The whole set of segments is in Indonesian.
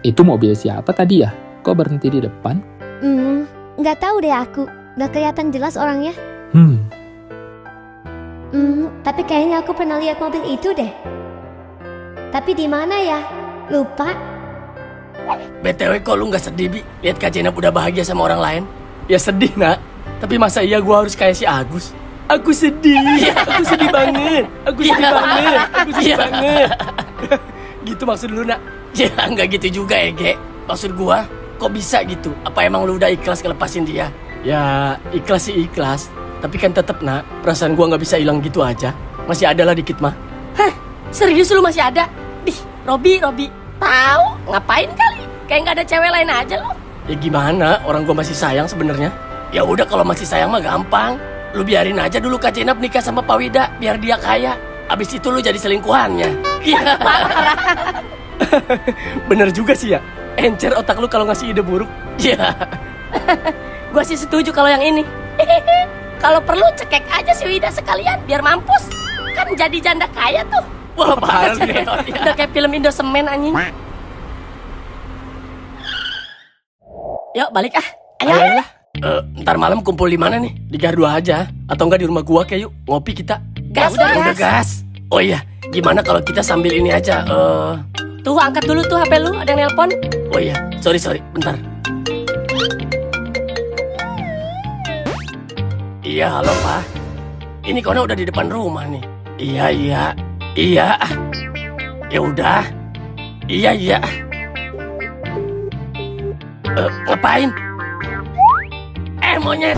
Itu mobil siapa tadi ya? Kok berhenti di depan? Nggak tahu deh aku. Nggak kelihatan jelas orangnya. Tapi kayaknya aku pernah lihat mobil itu deh. Tapi di mana ya? Lupa. BTW kok lu nggak sedih, Bi? Lihat Kak Jenab udah bahagia sama orang lain? Ya sedih, nak. Tapi masa iya gua harus kayak si Agus? Aku sedih. Aku sedih banget. Aku sedih banget. Aku sedih banget. Gitu maksud lu, nak? Ya nggak gitu juga ya, Ge. Maksud gua, kok bisa gitu? Apa emang lu udah ikhlas ngelepasin dia? Ya ikhlas sih ikhlas. Tapi kan tetep, nak, perasaan gua nggak bisa hilang gitu aja. Masih ada lah dikit mah. Hah? Serius lu masih ada? Robi. Tahu? Ngapain kali? Kayak nggak ada cewek lain aja lo. Ya gimana? Orang gua masih sayang sebenarnya. Ya udah kalau masih sayang mah gampang. Lu biarin aja dulu Kak Jenab nikah sama Pak Wida biar dia kaya. Abis itu lu jadi selingkuhannya. Iya. Bener juga sih ya. Encer otak lu kalau ngasih ide buruk. Iya. Gua sih setuju kalau yang ini. Kalau perlu cekek aja si Wida sekalian biar mampus. Kan jadi janda kaya tuh. Wah parah nih. Udah kayak film Indosemen anjing. Yuk balik ah. Ayo. Ntar malam kumpul di mana nih? Di Gardu aja atau enggak di rumah gua kayak yuk ngopi kita. Gas. Udah gas. Oh iya, gimana kalau kita sambil ini aja? Tuh angkat dulu tuh HP lu, ada yang nelpon. Oh iya, sorry, bentar. Iya, halo Pak. Ini Kona udah di depan rumah nih. Iya. Ya udah. Iya. Ngapain? Monyet.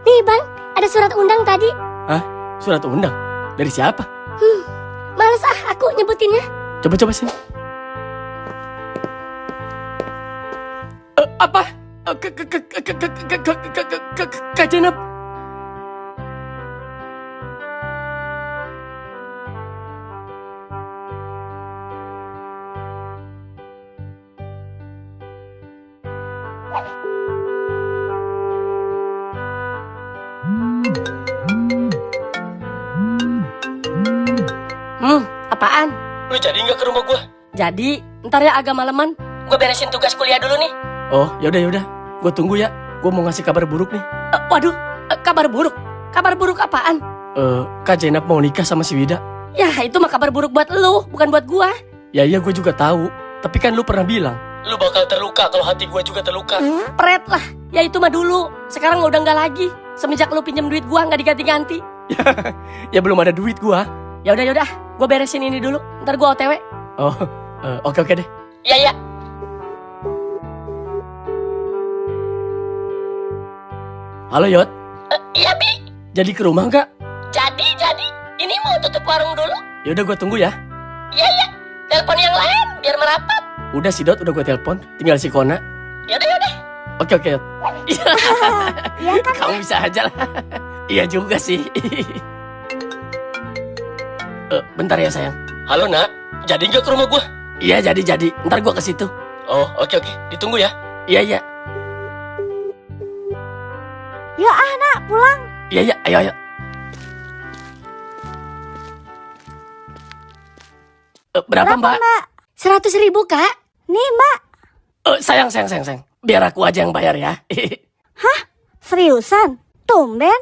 Nih Bang, ada surat undang tadi. Hah? Surat undang? Dari siapa? Males aku nyebutinnya. Coba sini. Apa? Kak Jenab. Apaan? Lu jadi nggak ke rumah gua? Jadi, ntar ya agak maleman. Gue beresin tugas kuliah dulu nih. Oh, yaudah. Gue tunggu ya. Gue mau ngasih kabar buruk nih. Waduh, kabar buruk? Kabar buruk apaan? Kak Jenab mau nikah sama si Wida. Ya, itu mah kabar buruk buat lu, bukan buat gua. Ya iya, gue juga tahu. Tapi kan lu pernah bilang, lu bakal terluka kalau hati gue juga terluka. Pret lah. Ya itu mah dulu. Sekarang udah nggak lagi. Semenjak lu pinjem duit gua nggak diganti-ganti. Ya belum ada duit gua. Yaudah. Gue beresin ini dulu. Ntar gua OTW. Oh, oke deh. Iya. Halo Yot. Iya Bi. Jadi ke rumah nggak? Jadi. Ini mau tutup warung dulu. Yaudah gue tunggu ya. Iya. Telepon yang lain biar merapat. Udah si Dot, udah gue telepon. Tinggal si Kona. Yaudah. Oke Yot. Iya kan? Kamu bisa aja lah. Iya juga sih. Bentar ya sayang. Halo nak, jadi nggak ke rumah gue? Iya jadi. Ntar gue ke situ. Oh oke. Ditunggu ya. Iya. Ya nak, pulang. Iya, ayo. Berapa mbak? 100.000 Kak. Nih Mbak. Sayang. Biar aku aja yang bayar ya. Hah? Seriusan? Tumben?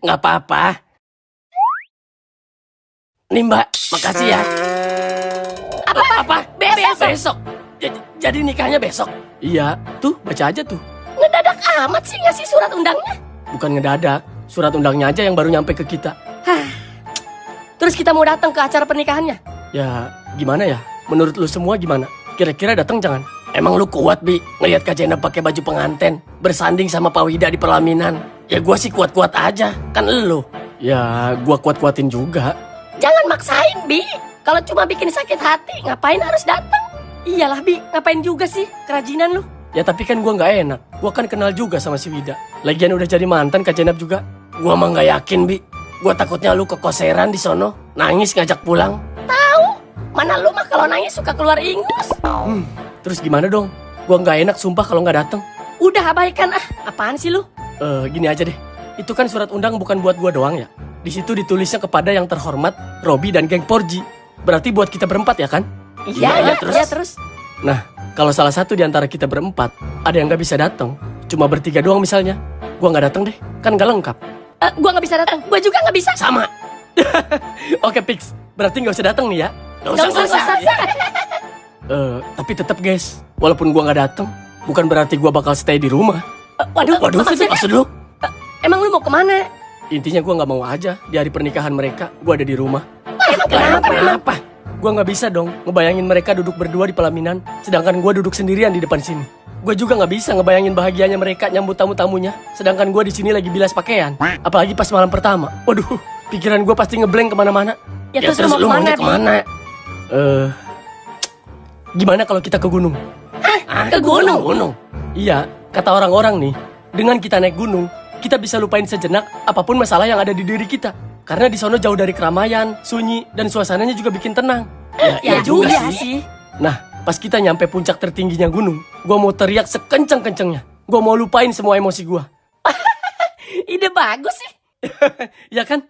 Nggak apa-apa. Nih mbak, makasih ya. Apa? Besok. Jadi nikahnya besok? Iya, tuh baca aja tuh. Ngedadak amat sih ngasih surat undangnya. Bukan ngedadak, surat undangnya aja yang baru nyampe ke kita. Terus kita mau datang ke acara pernikahannya? Ya, gimana ya? Menurut lu semua gimana? Kira-kira datang jangan? Emang lu kuat, Bi, ngelihat Kak Jenab pakai baju pengantin, bersanding sama Pak Wida di pelaminan? Ya gua sih kuat-kuat aja, kan lu. Ya, gua kuat-kuatin juga. Jangan maksain, Bi. Kalau cuma bikin sakit hati, ngapain harus datang? Iyalah, Bi, ngapain juga sih? Kerajinan lu. Ya tapi kan gua nggak enak. Gua kan kenal juga sama si Wida. Lagian udah jadi mantan Kak Jenab juga. Gua mah nggak yakin, Bi. Gua takutnya lu kekoseran di sono, nangis ngajak pulang. Tahu? Mana lu mah kalau nangis suka keluar ingus. Terus gimana dong? Gua nggak enak sumpah kalau nggak datang. Udah abaikan ah. Apaan sih lu? Gini aja deh. Itu kan surat undang bukan buat gua doang ya. Di situ ditulisnya kepada yang terhormat, Robi dan geng Porji. Berarti buat kita berempat ya kan? Iya, terus. Nah, kalau salah satu di antara kita berempat ada yang nggak bisa datang, cuma bertiga doang misalnya, gua nggak datang deh, kan nggak lengkap. Gua nggak bisa datang. Gua juga nggak bisa. Sama. Oke, Pix. Berarti nggak usah datang nih ya? Nggak usah. Tapi tetap guys, walaupun gua nggak datang, bukan berarti gua bakal stay di rumah. Waduh, Maksud lu? Emang lu mau kemana? Intinya gua nggak mau aja di hari pernikahan mereka, gua ada di rumah. Emang kenapa? Gua nggak bisa dong ngebayangin mereka duduk berdua di pelaminan, sedangkan gua duduk sendirian di depan sini. Gue juga nggak bisa ngebayangin bahagianya mereka nyambut tamu-tamunya, sedangkan gue di sini lagi bilas pakaian. Apalagi pas malam pertama. Waduh, pikiran gue pasti ngeblank kemana-mana. Ya terus lu mau kemana? Gimana kalau kita ke gunung? Ke gunung? Iya, kata orang-orang nih, dengan kita naik gunung, kita bisa lupain sejenak apapun masalah yang ada di diri kita. Karena di sono jauh dari keramaian, sunyi, dan suasananya juga bikin tenang. Ya juga sih. Nah, pas kita nyampe puncak tertingginya gunung, gue mau teriak sekenceng-kencengnya. Gue mau lupain semua emosi gue. Ide bagus sih. Ya kan?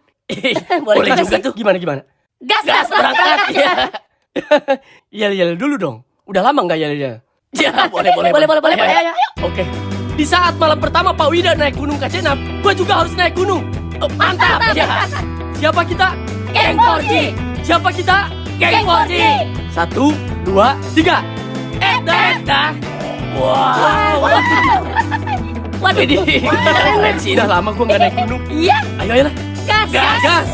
Boleh juga tuh. Gimana? Gas berangkat. Yel-yel dulu dong. Udah lama nggak yel-yel? Ya, boleh. Ayo. Oke. Di saat malam pertama Pak Wida naik gunung Kacenap, gue juga harus naik gunung. Mantap. Ya. Siapa kita? Geng Porji. Siapa kita? Geng Porji. 1, 2, 3. Dah. Wow. Waduh. Keren sih. Udah lama gue nggak naik gunung. Iya. Ayolah. Gas.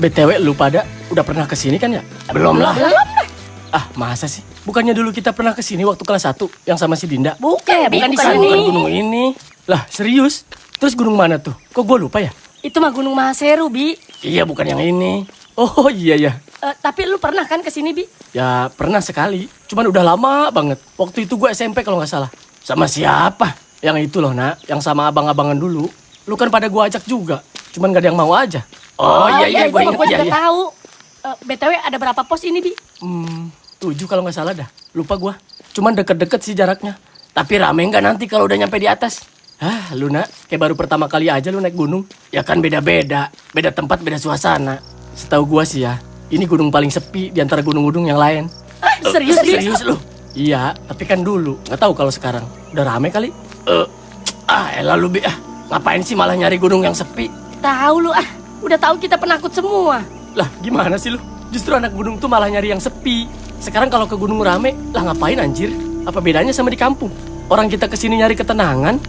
BTW lu pada udah pernah kesini kan ya? Belum lah. Ah, masa sih? Bukannya dulu kita pernah kesini waktu kelas 1 yang sama si Dinda? Bukan di Bukan sini. gunung ini. Lah, serius? Terus gunung mana tuh? Kok gue lupa ya? Itu mah Gunung Mahaseru, Bi. Iya, bukan yang ini. Oh, iya. Tapi lu pernah kan kesini, Bi? Ya, pernah sekali. Cuman udah lama banget. Waktu itu gue SMP kalau nggak salah. Sama siapa? Yang itu loh, Nak. Yang sama abang-abangan dulu. Lu kan pada gue ajak juga. Cuman gak ada yang mau aja. Oh iya, gue inget. Gue juga tahu. BTW ada berapa pos ini, Bi? 7 kalau nggak salah dah. Lupa gue. Cuman deket-deket sih jaraknya. Tapi rame nggak nanti kalau udah nyampe di atas? Lu Nak, kayak baru pertama kali aja lu naik gunung. Ya kan beda-beda. Beda tempat, beda suasana. Setahu gue sih ya, ini gunung paling sepi di antara gunung-gunung yang lain. Serius lu? Iya, tapi kan dulu. Nggak tahu kalau sekarang. Udah rame kali? Elah lu, Bi. Ngapain sih malah nyari gunung yang sepi? Tahu lu udah tahu kita penakut semua. Lah, gimana sih lu? Justru anak gunung tuh malah nyari yang sepi. Sekarang kalau ke gunung rame, lah ngapain anjir? Apa bedanya sama di kampung? Orang kita kesini nyari ketenangan.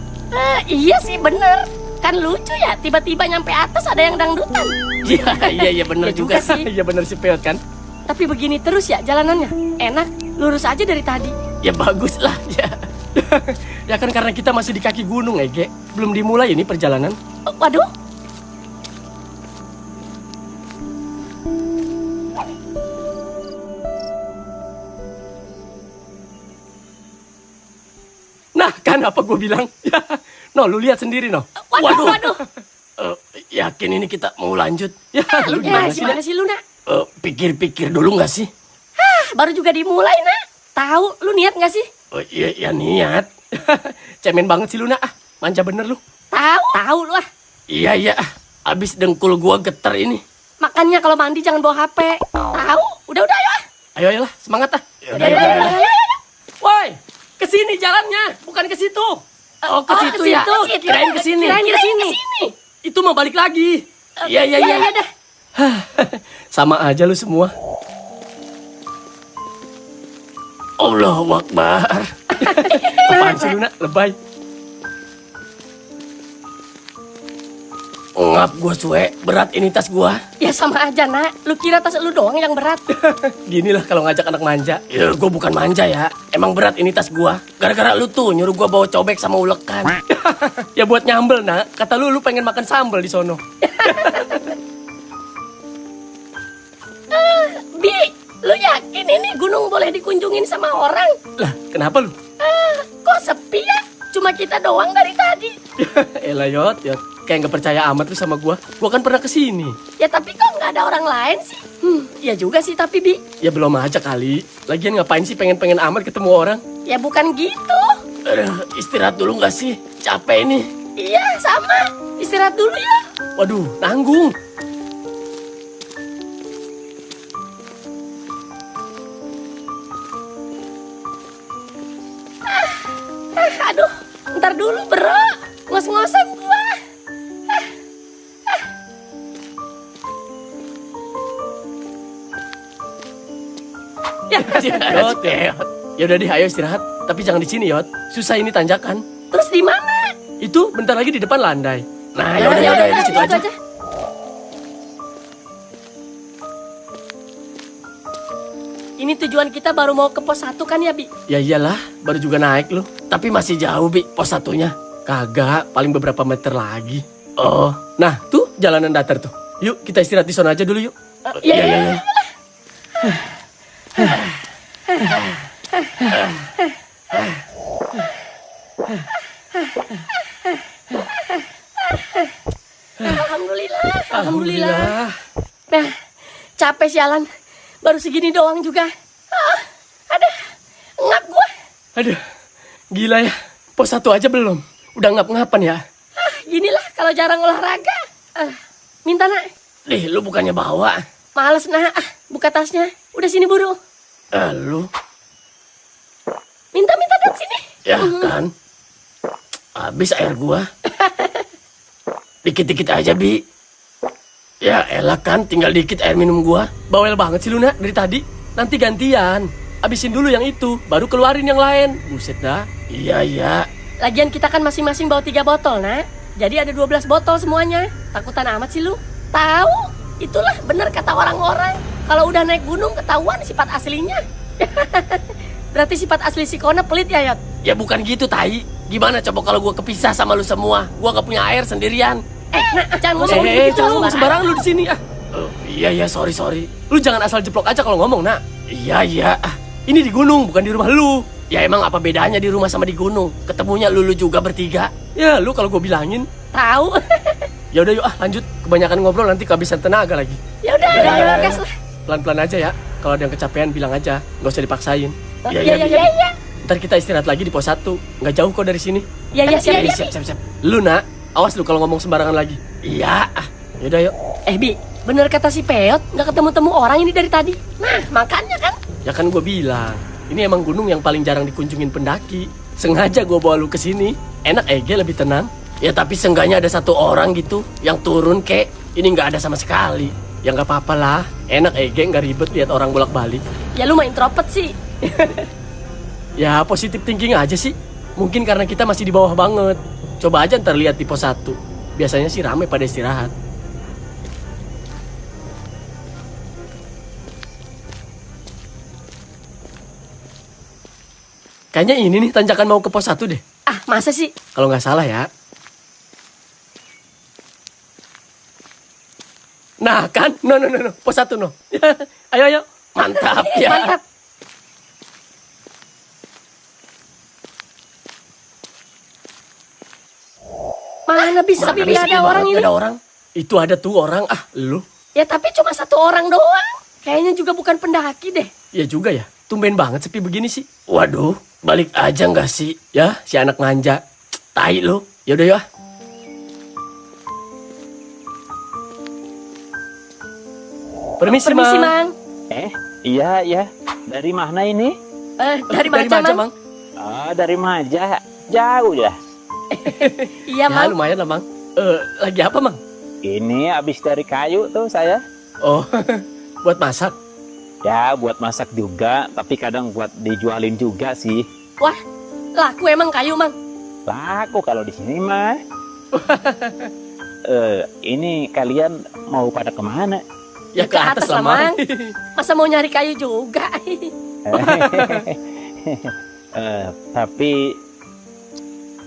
Iya sih bener. Kan lucu ya, tiba-tiba nyampe atas ada yang dangdutan. Iya bener Ya juga sih. Iya bener sih Peot kan. Tapi begini terus ya jalanannya. Enak, lurus aja dari tadi. Ya bagus lah ya. Ya kan karena kita masih di kaki gunung Ege. Belum dimulai ini perjalanan. Waduh. Nah kan apa gue bilang. No lu lihat sendiri no. Waduh. Yakin ini kita mau lanjut? Ya lu Gimana gimana sih lu, Nak? Pikir-pikir dulu gak sih? Baru juga dimulai, Nak. Tahu, lu niat gak sih? Iya niat. Cemen banget sih lu Nak. Manja bener lu. Tahu lu Iya. Abis dengkul gua geter ini. Makanya kalau mandi jangan bawa HP. Tahu? Udah ayo. Ayolah, semangat ah. Udah. Woi, kesini jalannya, bukan ke situ. Oh, ke situ ya. Kirain ke sini. Itu mau balik lagi. Iya. dah. Sama aja lu semua. Allahu Akbar. Apaan sih lu Nak? Lebay. Ngap gua suwe, berat ini tas gua. Ya sama aja, Nak. Lu kira tas lu doang yang berat? Ginilah kalau ngajak anak manja. Ya gua bukan manja ya. Emang berat ini tas gua. Gara-gara lu tuh nyuruh gua bawa cobek sama ulekan. Ya buat nyambel Nak. Kata lu pengen makan sambel di sono. Bi, lu yakin ini gunung boleh dikunjungin sama orang? Lah, kenapa lu? Cuma kita doang dari tadi. Elah Yot, kayak nggak percaya amat lu sama gua. Gua kan pernah kesini. Ya tapi kok nggak ada orang lain sih? Ya juga sih tapi Bi. Ya belum aja kali. Lagian ngapain sih pengen amat ketemu orang? Ya bukan gitu. Aduh, istirahat dulu nggak sih? Capek nih. Iya sama. Istirahat dulu ya. Waduh, nanggung. Aduh, ntar dulu bro. Ngos-ngosan gua. Yot. Ya udah deh, ayo istirahat. Tapi jangan di sini, Yot. Susah ini tanjakan. Terus di mana? Itu bentar lagi di depan landai. Nah, Ya ya udah di situ itu aja. Ini tujuan kita baru mau ke pos 1 kan ya, Bi? Ya iyalah, baru juga naik loh. Tapi masih jauh, Bi, pos satunya. Kagak, paling beberapa meter lagi. Oh, nah tuh jalanan datar tuh. Yuk, kita istirahat di sana aja dulu yuk. Iya. Alhamdulillah. Nah, capek sialan. Baru segini doang juga. Aduh, ngap gua. Aduh, gila ya. Pos 1 aja belum. Udah ngap-ngapan ya. Ginilah kalau jarang olahraga. Minta nak. Dih, lu bukannya bawa. Males nak. Buka tasnya. Udah sini buru. Lu. Minta dan sini. Ya kan. Habis air gua. Dikit-dikit aja, Bi. Ya elah kan, tinggal dikit air minum gua. Bawel banget sih lu, Nak, dari tadi. Nanti gantian. Abisin dulu yang itu, baru keluarin yang lain. Buset dah. Iya. Lagian kita kan masing-masing bawa 3 botol, nak. Jadi ada 12 botol semuanya. Takutan amat sih lu. Tahu? Itulah bener kata orang-orang. Kalau udah naik gunung ketahuan sifat aslinya. Berarti sifat asli si Kona pelit ya, Yot? Ya bukan gitu, Tai. Gimana coba kalau gua kepisah sama lu semua? Gua gak punya air sendirian. Nak, jangan ngomong gitu. Jangan ngomong sembarangan lu di sini. Iya, sorry. Lu jangan asal jeplok aja kalau ngomong, Nak. Iya. Ini di gunung, bukan di rumah lu. Ya emang apa bedanya di rumah sama di gunung? Ketemunya lu juga bertiga. Ya lu kalau gue bilangin. Tahu. Ya udah yuk lanjut. Kebanyakan ngobrol nanti kehabisan tenaga lagi. Ya udah, gas lah. Pelan-pelan aja ya. Kalau ada yang kecapean bilang aja, nggak usah dipaksain. Iya. Ntar kita istirahat lagi di pos 1. Nggak jauh kok dari sini. Iya, siap. Siap. Lu, Nak, awas lu kalau ngomong sembarangan lagi. Iya. Yaudah yuk. Bi, bener kata si Peot, nggak ketemu-temu orang ini dari tadi. Nah, makanya kan. Ya kan gue bilang, ini emang gunung yang paling jarang dikunjungin pendaki. Sengaja gue bawa lu ke sini. Enak lebih tenang. Ya tapi seenggaknya ada 1 orang gitu yang turun kek. Ini nggak ada sama sekali. Ya nggak apa-apa lah. Enak nggak ribet lihat orang bolak-balik. Ya lu mah introvert sih. Ya positif thinking aja sih. Mungkin karena kita masih di bawah banget. Coba aja ntar lihat di pos 1. Biasanya sih ramai pada istirahat. Kayaknya ini nih tanjakan mau ke pos 1 deh. Masa sih? Kalau nggak salah ya. Nah kan, no, pos 1 no. Ayo, mantap ya. Mantap. Mana bisa ada orang ini? Ada orang. Itu ada tuh orang, lu. Ya tapi cuma 1 orang doang. Kayaknya juga bukan pendaki deh. Ya juga ya, tumben banget sepi begini sih. Waduh, balik aja nggak sih? Ya, si anak manja. Tai lu. Yaudah yuk. Permisi, Mang. Iya. Dari mana ini? Dari Maja, Mang. Dari Maja. Jauh ya? Iya, Mang. Ya, lumayan lah, Mang. Lagi apa, Mang? Ini habis dari kayu tuh saya. Oh, buat masak? Ya, buat masak juga. Tapi kadang buat dijualin juga sih. Wah, laku emang kayu, Mang? Laku kalau di sini mah. Ini kalian mau pada kemana? Ya ke atas lah, Mang. Masa mau nyari kayu juga? Tapi,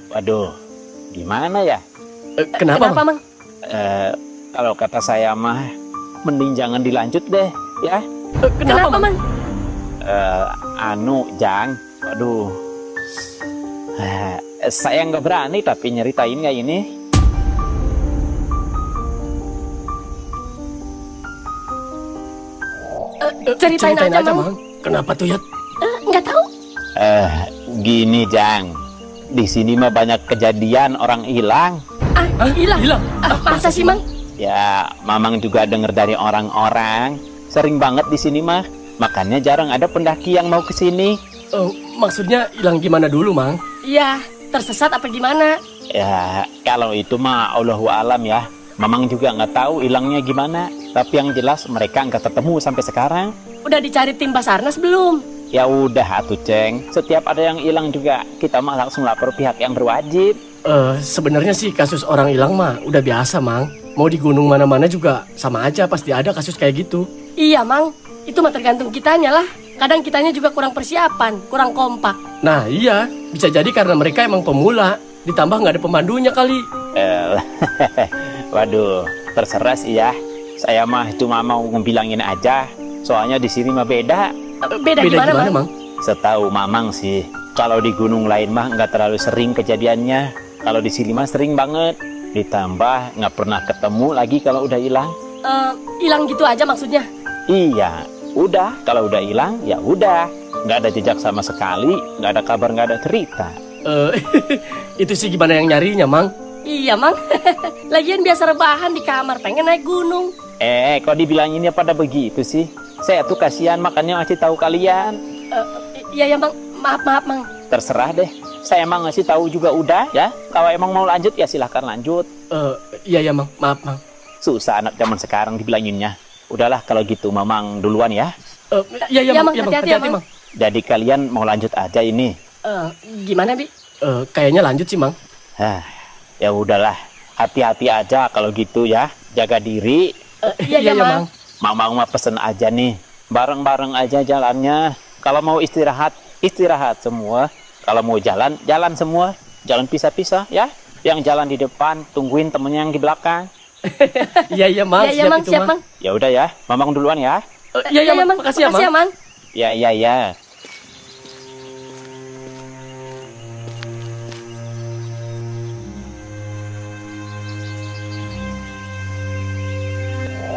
waduh, gimana ya? Kenapa, Mang? Kalau kata saya mah, mending jangan dilanjut deh, ya. Kenapa, Mang? Jang, waduh, Saya nggak berani tapi nyeritainnya ini. Ceritain aja, Mang. Kenapa tuh, Yot? Nggak tahu. Gini, Jang. Di sini mah banyak kejadian orang hilang. Hilang. Hilang? Masa sih, Mang? Ya, Mamang juga dengar dari orang-orang. Sering banget di sini mah. Makanya jarang ada pendaki yang mau ke sini. Maksudnya hilang gimana dulu, Mang? Iya, tersesat apa gimana? Ya, kalau itu mah Allahu alam ya. Mamang juga nggak tahu hilangnya gimana. Tapi yang jelas mereka nggak ketemu sampai sekarang. Udah dicari tim Basarnas belum? Ya udah atuh, Ceng. Setiap ada yang hilang juga kita mah langsung lapor pihak yang berwajib. Sebenarnya sih kasus orang hilang mah udah biasa, Mang. Mau di gunung mana-mana juga sama aja pasti ada kasus kayak gitu. Iya, Mang. Itu mah tergantung kitanya lah. Kadang kitanya juga kurang persiapan, kurang kompak. Nah iya, bisa jadi karena mereka emang pemula. Ditambah nggak ada pemandunya kali. Waduh, terserah sih ya. Saya mah cuma mau ngebilangin aja. Soalnya di sini mah beda. Beda gimana, Mang? Setahu Mamang sih, kalau di gunung lain mah nggak terlalu sering kejadiannya. Kalau di sini mah sering banget. Ditambah nggak pernah ketemu lagi kalau udah hilang. Hilang gitu aja maksudnya? Iya, udah. Kalau udah hilang, ya udah. Nggak ada jejak sama sekali, nggak ada kabar, nggak ada cerita. Itu sih gimana yang nyarinya, Mang? Iya, Mang. Lagian biasa rebahan di kamar, pengen naik gunung. Kok dibilanginnya pada begitu sih? Saya tuh kasihan makanya ngasih tahu kalian. Iya ya, Mang. Maaf, Mang. Terserah deh. Saya emang ngasih tahu juga udah ya. Kalau emang mau lanjut ya silahkan lanjut. Iya ya, Mang. Maaf, Mang. Susah anak zaman sekarang dibilanginnya. Udahlah kalau gitu Mamang duluan ya. Iya, Mang. Hati-hati, Mang. Jadi kalian mau lanjut aja ini. Gimana, Bi? Kayaknya lanjut sih, Mang. Ya udahlah. Hati-hati aja kalau gitu ya. Jaga diri. Iya, Mang. Mamang mah pesen aja nih. Bareng-bareng aja jalannya. Kalau mau istirahat, istirahat semua. Kalau mau jalan, jalan semua. Jalan pisah-pisah ya. Yang jalan di depan, tungguin temennya yang di belakang. Iya, Mang. Iya, Mang. Siap, Mang. Ya udah ya, Mamang duluan ya. Iya, Mang. Makasih ya, Mang. Ya.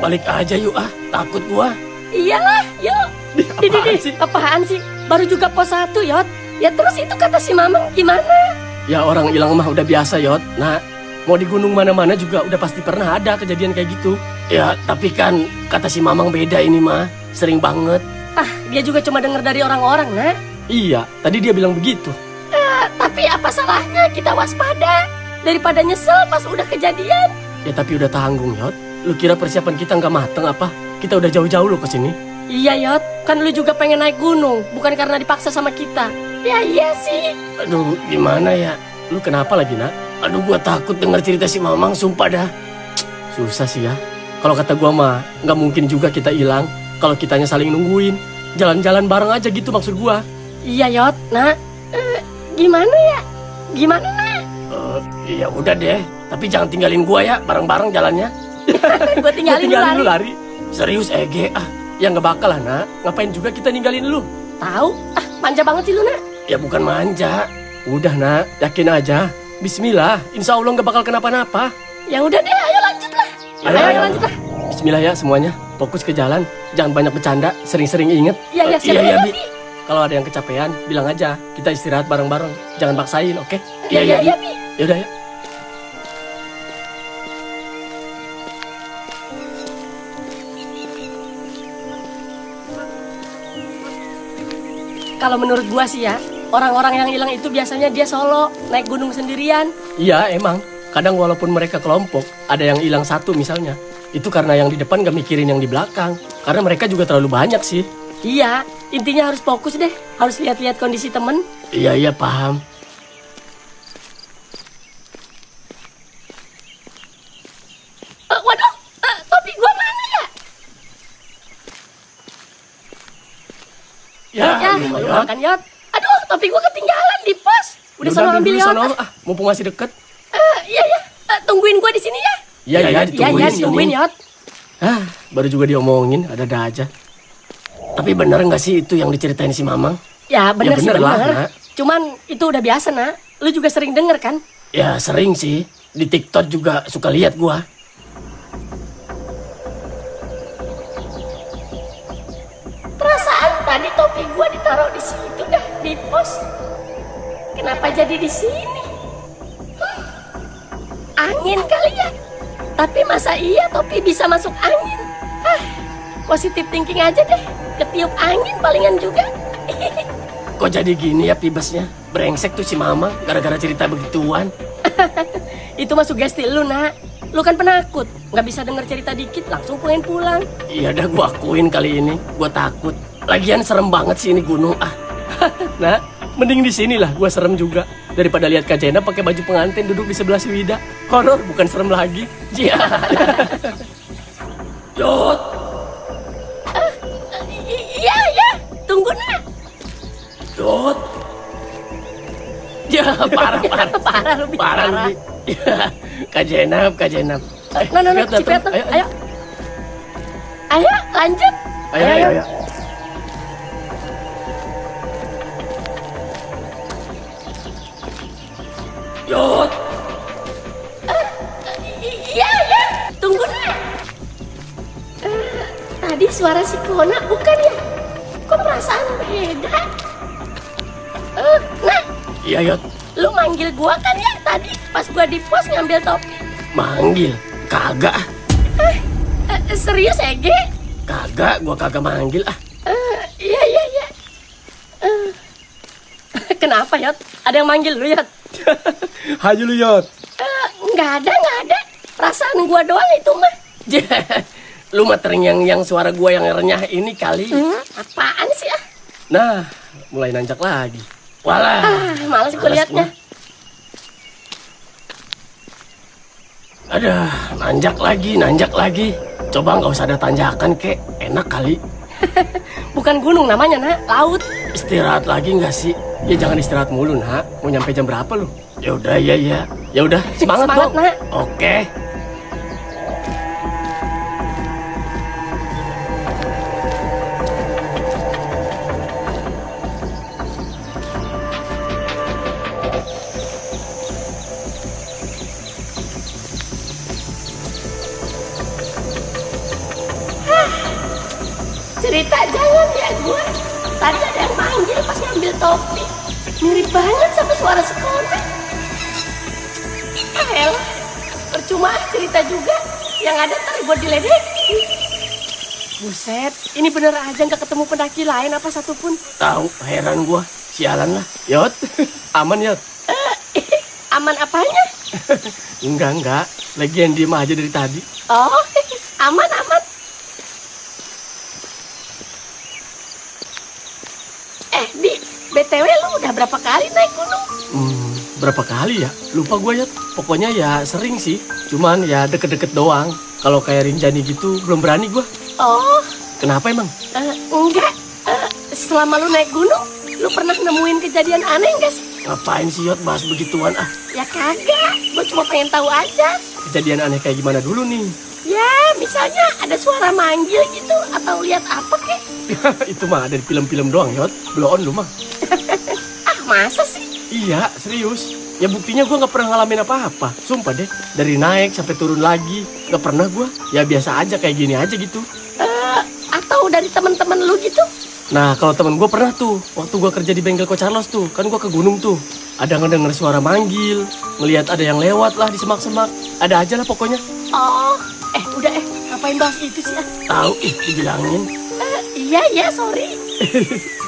Balik aja yuk takut gua. Iyalah, yuk. Apaan sih? Baru juga pos 1, Yot. Ya terus itu kata si Mamang gimana? Ya orang hilang mah udah biasa, Yot. Nah, mau di gunung mana-mana juga udah pasti pernah ada kejadian kayak gitu. Ya, tapi kan kata si Mamang beda ini mah. Sering banget. Dia juga cuma dengar dari orang-orang, nah. Iya, tadi dia bilang begitu. Tapi apa salahnya kita waspada? Daripada nyesel pas udah kejadian. Ya tapi udah tanggung, Yot. Lu kira persiapan kita nggak mateng apa? Kita udah jauh-jauh lo kesini. Iya, Yot. Kan lu juga pengen naik gunung. Bukan karena dipaksa sama kita. Ya iya sih. Aduh, gimana ya? Lu kenapa lagi, Nak? Aduh, gua takut denger cerita si Mamang, sumpah dah. Susah sih ya. Kalau kata gua mah, nggak mungkin juga kita hilang. Kalau kitanya saling nungguin. Jalan-jalan bareng aja gitu maksud gua. Iya, Yot. Nah, gimana ya? Gimana, Nak? Ya udah deh. Tapi jangan tinggalin gua ya, bareng-bareng jalannya. Gua tinggalin lu lari. Serius, Ege. Ya nggak bakal lah, Nak. Ngapain juga kita ninggalin lu? Tahu? Manja banget sih lu, Nak. Ya bukan manja. Udah, Nak. Yakin aja. Bismillah. Insya Allah nggak bakal kenapa-napa. Ya udah deh, ayo lanjut lah. Ayo lanjut lah. Bismillah ya semuanya. Fokus ke jalan. Jangan banyak bercanda. Sering-sering inget. Iya, Iya, Bi. Kalau ada yang kecapean, bilang aja. Kita istirahat bareng-bareng. Jangan paksain, oke? Iya, Bi. Yaudah ya. Kalau menurut gua sih ya, orang-orang yang hilang itu biasanya dia solo, naik gunung sendirian. Iya, emang. Kadang walaupun mereka kelompok, ada yang hilang satu misalnya. Itu karena yang di depan gak mikirin yang di belakang. Karena mereka juga terlalu banyak sih. Iya, intinya harus fokus deh. Harus lihat-lihat kondisi temen. Iya, paham. Waduh, topi gua mana ya? Ya, makan, Yot. Aduh, topi gua ketinggalan di pos. Udah sana ambil, Yot. Mumpung masih deket. Iya. Tungguin gua di sini ya. Iya, ditungguin, Yot. Baru juga diomongin, ada-ada aja. Tapi bener nggak sih itu yang diceritain si Mamang? Ya, bener sih, bener. Lah, Nak. Cuman itu udah biasa, Nak. Lu juga sering denger kan? Ya sering sih. Di TikTok juga suka lihat gua. Perasaan tadi topi gua ditaruh di situ dah, di pos. Kenapa jadi di sini? Angin kali ya? Tapi masa iya topi bisa masuk angin? Positif thinking aja deh. Ketiup angin palingan juga. Kok jadi gini ya pibesnya? Brengsek tuh si Mama gara-gara cerita begituan. Itu mah sugesti lu, nak. Lu kan penakut. Nggak bisa denger cerita dikit, langsung pengen pulang. Iya dah gua akuin kali ini. Gua takut. Lagian serem banget sih ini gunung. Nah, mending di sini lah gua serem juga. Daripada lihat Kak Jena pakai baju pengantin duduk di sebelah si Wida. Horor bukan serem lagi. Jia. Yot. Iya. Tunggu, nak. Yot. Ya, parah. Parah, lebih parah. Lebih. Ya, Kak Jenab. Nah, Cipiat, ayo. Ayo, lanjut. Ayo. Yot. Iya. Tunggu, nak. Tadi suara si Kona bukan ya? Kok perasaan beda? Nah, Iya, Yot. lu manggil gua kan ya tadi pas gua di pos ngambil topi? Manggil? Kagak. Serius, Ege? Kagak, gua kagak manggil. Iya. Kenapa, Yot? Ada yang manggil lu, Yot? Hayu lu, Yot. Nggak ada. Perasaan gua doang itu mah. Lu mah terngiang-ngiang suara gua yang renyah ini kali. Apaan sih ah? Nah, mulai nanjak lagi. Walah. Males gue liatnya. Ada, nanjak lagi. Coba nggak usah ada tanjakan, kek. Enak kali. Bukan gunung namanya, nak. Laut. Istirahat lagi nggak sih? Ya jangan istirahat mulu, nak. Mau nyampe jam berapa lu? Ya udah, ya. Ya udah, semangat dong. Nak. Oke. Cerita jangan ya gue. Tadi ada yang manggil pas ngambil topi. Mirip banget sama suara sekolah. Elah, percuma cerita juga. Yang ada ntar gue diledekin. Buset, ini bener aja nggak ketemu pendaki lain apa satupun. Tahu, heran gua. Sialan lah. Yot, aman Yot. Aman apanya? Enggak. Lagian diem aja dari tadi. Oh, aman. Di BTW lu udah berapa kali naik gunung? Berapa kali ya? Lupa gue ya. Pokoknya ya sering sih. Cuman ya deket-deket doang. Kalau kayak Rinjani gitu belum berani gue. Oh. Kenapa emang? Enggak. Selama lu naik gunung, lu pernah nemuin kejadian aneh nggak sih? Ngapain sih Yot bahas begituan ah? Ya kagak. Gue cuma pengen tahu aja. Kejadian aneh kayak gimana dulu nih? Ya, misalnya ada suara manggil gitu atau lihat apa kek? Itu mah ada di film-film doang Yot. Blow on lu mah. Masa sih? Iya, serius. Ya buktinya gue gak pernah ngalamin apa-apa. Sumpah deh, dari naik sampai turun lagi. Gak pernah gue. Ya biasa aja kayak gini aja gitu. Atau dari teman-teman lu gitu? Nah, kalau temen gue pernah tuh. Waktu gue kerja di bengkel Ko Carlos tuh. Kan gue ke gunung tuh. Ada ngedenger suara manggil. Ngelihat ada yang lewat lah di semak-semak. Ada aja lah pokoknya. Oh, udah ngapain bahas itu sih ah? Tahu dibilangin. Iya, sorry.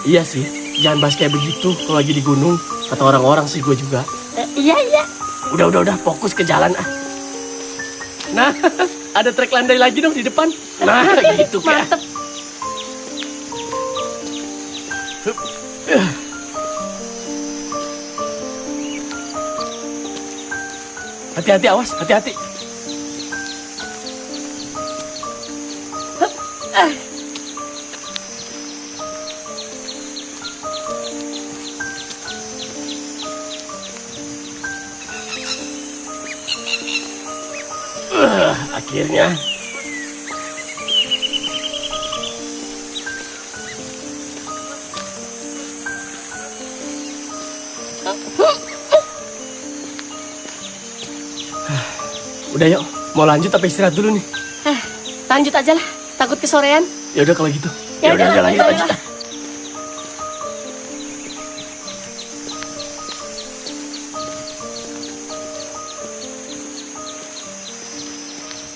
Iya sih, jangan bahas kayak begitu kalau lagi di gunung. Kata orang-orang sih gue juga. Iya. Udah, fokus ke jalan ah. Nah, ada trek landai lagi dong di depan. Nah, gitu kayak. Mantep. Hati-hati, awas, hati-hati. Akhirnya. Udah yuk, mau lanjut apa istirahat dulu nih? Lanjut aja lah, takut kesorean. Ya udah kalau gitu. Ya udah, lanjut.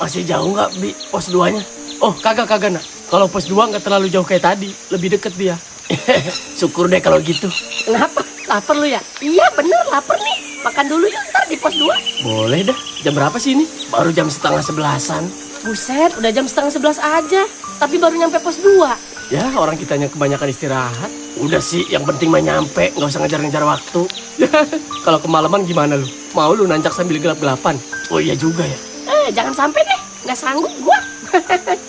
Masih jauh nggak, Bi, pos 2-nya? Oh, kagak nak. Kalau pos 2 nggak terlalu jauh kayak tadi, lebih deket dia. Syukur deh kalau gitu. Kenapa? Lapar lu ya? Iya bener, lapar nih. Makan dulu yuk, ntar di pos 2. Boleh dah. Jam berapa sih ini? Baru jam 10:30. Buset, udah jam 10:30 aja. Tapi baru nyampe pos 2. Ya, orang kitanya kebanyakan istirahat. Udah sih, yang penting mah nyampe, nggak usah ngejar-ngejar waktu. Kalau kemalaman gimana lu? Mau lu nancak sambil gelap-gelapan? Oh iya juga ya. Jangan sampai deh, nggak sanggup gua.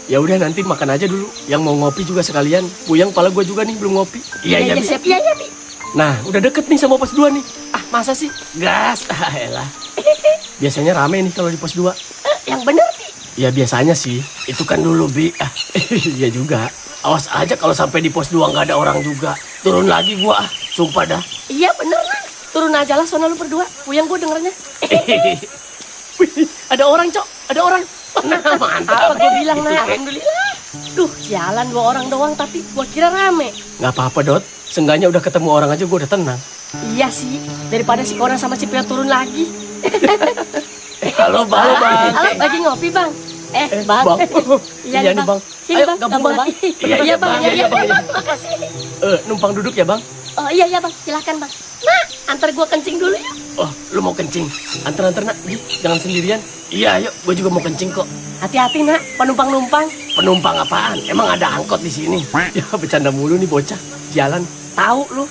Ya udah nanti makan aja dulu. Yang mau ngopi juga sekalian. Puyang pala gua juga nih belum ngopi. Iya, Bi. siap, iya, Bi. Nah, udah deket nih sama pos 2 nih. Ah, masa sih? Gas. Elah. Biasanya rame nih kalau di pos 2. Yang bener, Bi. Ya biasanya sih. Itu kan dulu, Bi. Iya juga. Awas aja kalau sampai di pos 2 nggak ada orang juga. Turun lagi gua, sumpah dah. Iya bener lah. Turun aja lah sono lu berdua. Puyang gua dengernya. Wih, ada orang, Cok. Ada orang. Nah, mantap. Apa gua bilang, Itu Nak? kan. Alhamdulillah. Duh, jalan 2 orang doang tapi gua kira rame. Nggak apa-apa, Dot. Seenggaknya udah ketemu orang aja gua udah tenang. Iya sih, daripada si Konan sama si Pria turun lagi. Halo, Bang. Halo, lagi ngopi, Bang. Bang. Iya nih, Bang. Sini, Ayo, Bang. gabung, Bang. Iya, Bang. Iya, Bang. Iya. Makasih. Numpang duduk ya, Bang? Oh, iya, Bang. Silakan, Bang. Nah, antar gua kencing dulu ya. Oh, lu mau kencing? Antar-antar, Nak. Jangan sendirian. Iya, ayo. Gue juga mau kencing kok. Hati-hati, Nak. Penumpang-numpang. Penumpang apaan? Emang ada angkot di sini? Ya, bercanda mulu nih bocah. Jalan. Tahu lu.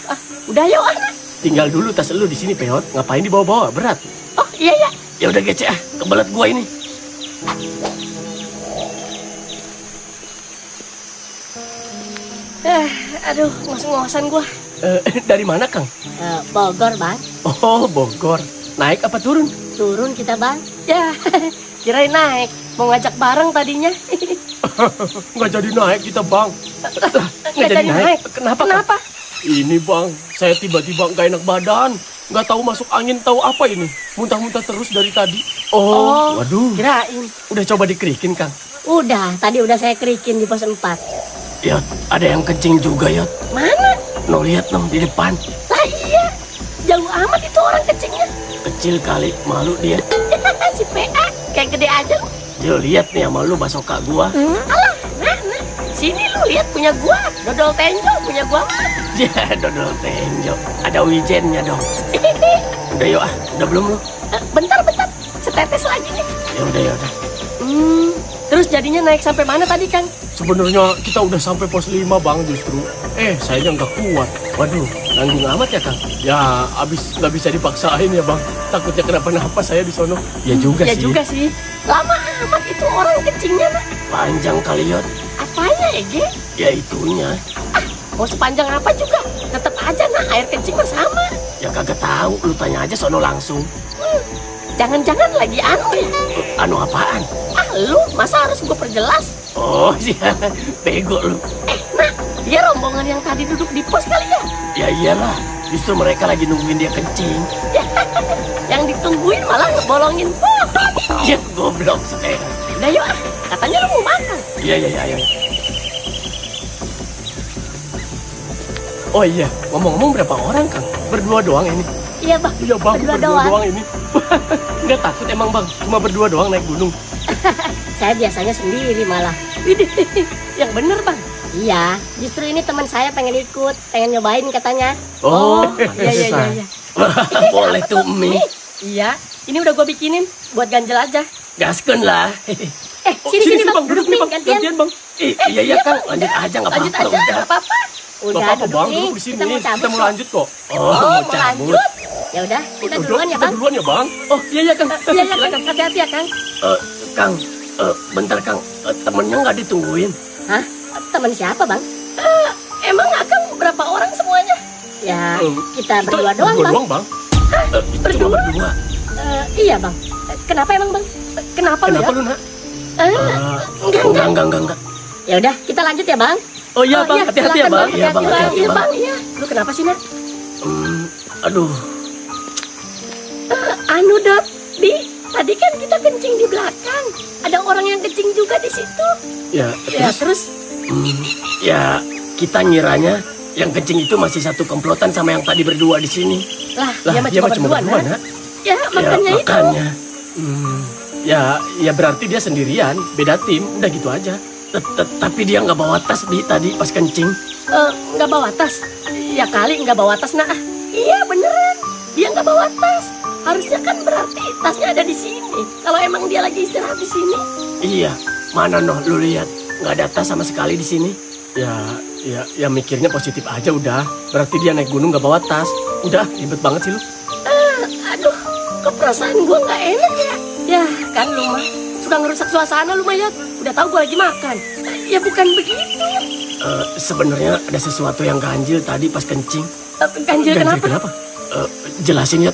Udah yuk, Nak. Tinggal dulu tas lu di sini, Peot. Ngapain dibawa-bawa? Berat. Oh, iya, ya. Ya udah gece kebelet gua ini. Aduh, ngos-ngosan gua. Dari mana, Kang? Bogor, Bang. Oh, Bogor. Naik apa turun? Turun kita, Bang. Ya, kirain naik. Mau ngajak bareng tadinya. Nggak jadi naik kita, Bang. Nggak jadi naik. Kenapa? Kenapa? Ini, Bang, saya tiba-tiba nggak enak badan. Nggak tahu masuk angin, tahu apa ini. Muntah-muntah terus dari tadi. Oh, waduh. Kirain. Udah coba dikerikin, Kang? Udah, tadi udah saya kerikin di pos 4. Yot, ada yang kencing juga, Yot. Mana? No, lihat, nom, di depan. Lah iya. Jauh amat itu orang kencingnya. Kecil kali, malu dia. Si PA, kayak gede aja lu. Dia lihat nih sama lu basoka gua. Alah, nah. Sini lu lihat punya gua. Dodol tenjo punya gua. Ya, dodol tenjo. Ada wijennya dong. Udah yuk, udah belum lu? Bentar. Setetes lagi nih. Ya udah. Terus jadinya naik sampai mana tadi, Kang? Sebenarnya kita udah sampai pos 5, Bang, justru. Sayanya nggak kuat. Waduh, nanggung amat ya, Kang? Ya, abis nggak bisa dipaksain ya, Bang. Takutnya kenapa-napa saya di sono. Ya juga Ya sih. juga sih. Lama amat itu orang kencingnya, Nak. Panjang kali, Yot. Apanya, Ege? Ya itunya. Mau sepanjang apa juga, tetap aja, Nak, air kencing mah sama. Ya kagak tahu, lu tanya aja sono langsung. Jangan-jangan lagi anu ya? Anu apaan? Lu masa harus gue perjelas? Oh, iya. Bego lu. Nah, dia rombongan yang tadi duduk di pos kali ya? Ya iyalah, justru mereka lagi nungguin dia kencing. Yang ditungguin malah ngebolongin pos. Ya, goblok sekarang. Udah yuk, katanya lu mau makan. Iya, ayo. Oh iya, ngomong-ngomong berapa orang, Kang? Berdua doang ini? Iya, Bang. Iya, Bang, Berdua berdua doang. doang ini. Nggak takut emang, Bang? Cuma berdua doang naik gunung. Saya biasanya sendiri malah. Widih, yang bener, Bang. Iya, justru ini teman saya pengen ikut, pengen nyobain katanya. Oh, Iya. Boleh tuh, Mi. Iya, ini udah gue bikinin buat ganjel aja. Gaskeun lah. Sini, Bang. Duduk nih, Bang. Gantian. Gantian, Bang. Iya, Kang. Lanjut aja, nggak Lanjut apa-apa. aja, Udah. nggak apa-apa. Nggak Udah, apa-apa, Bang. nih. Duduk di sini. Kita mau cabut Kita mau kok. lanjut kok. Oh, mau mau cabut. lanjut. Ya udah, kita duluan ya, Kita Bang. duluan ya, Bang. Oh, iya, Kang. Iya, Kang. Hati-hati ya, Kang. Kang, bentar, Kang. Temennya nggak ditungguin. Hah? Teman siapa, Bang? Emang Akang berapa orang semuanya? Ya, kita berdua doang, Berdua Bang. doang, Bang. Cuma berdua. Iya, Bang. Kenapa emang, Bang? Kenapa lu ya? Kenapa lu, Nak? Enggak. Ya udah, kita lanjut ya, Bang. Oh iya, Bang. Hati-hati ya, Bang. Iya, Bang. Hati-hati, Iya, Bang. Bang. Iya. Lu kenapa sih, Nak? Aduh. Anu, Dot. Tadi kan kita kencing di belakang. Ada orang yang kencing juga di situ. Ya, Ya, terus ya kita ngiranya yang kencing itu masih satu komplotan sama yang tadi berdua di sini. lah, Lah, dia mah cuma berdua, Nak. Ya, makanya itu. makanya. Ya berarti dia sendirian, beda tim, udah gitu aja. Tapi dia nggak bawa tas Bi tadi pas kencing. Nggak bawa tas. Ya kali nggak bawa tas, nah. Iya, beneran. Dia nggak bawa tas. Harusnya kan berarti tasnya ada di sini. Kalau emang dia lagi istirahat di sini. Iya, mana noh, lu lihat nggak ada tas sama sekali di sini. Ya mikirnya positif aja udah. Berarti dia naik gunung nggak bawa tas. Udah, ribet banget sih lu. Aduh, kok perasaan gue nggak enak ya? Ya, kan lu mah suka ngerusak suasana lu mah ya. Udah tahu gue lagi makan. Ya bukan begitu. Sebenarnya ada sesuatu yang ganjil tadi pas kencing. Ganjil kenapa? Jelasin ya.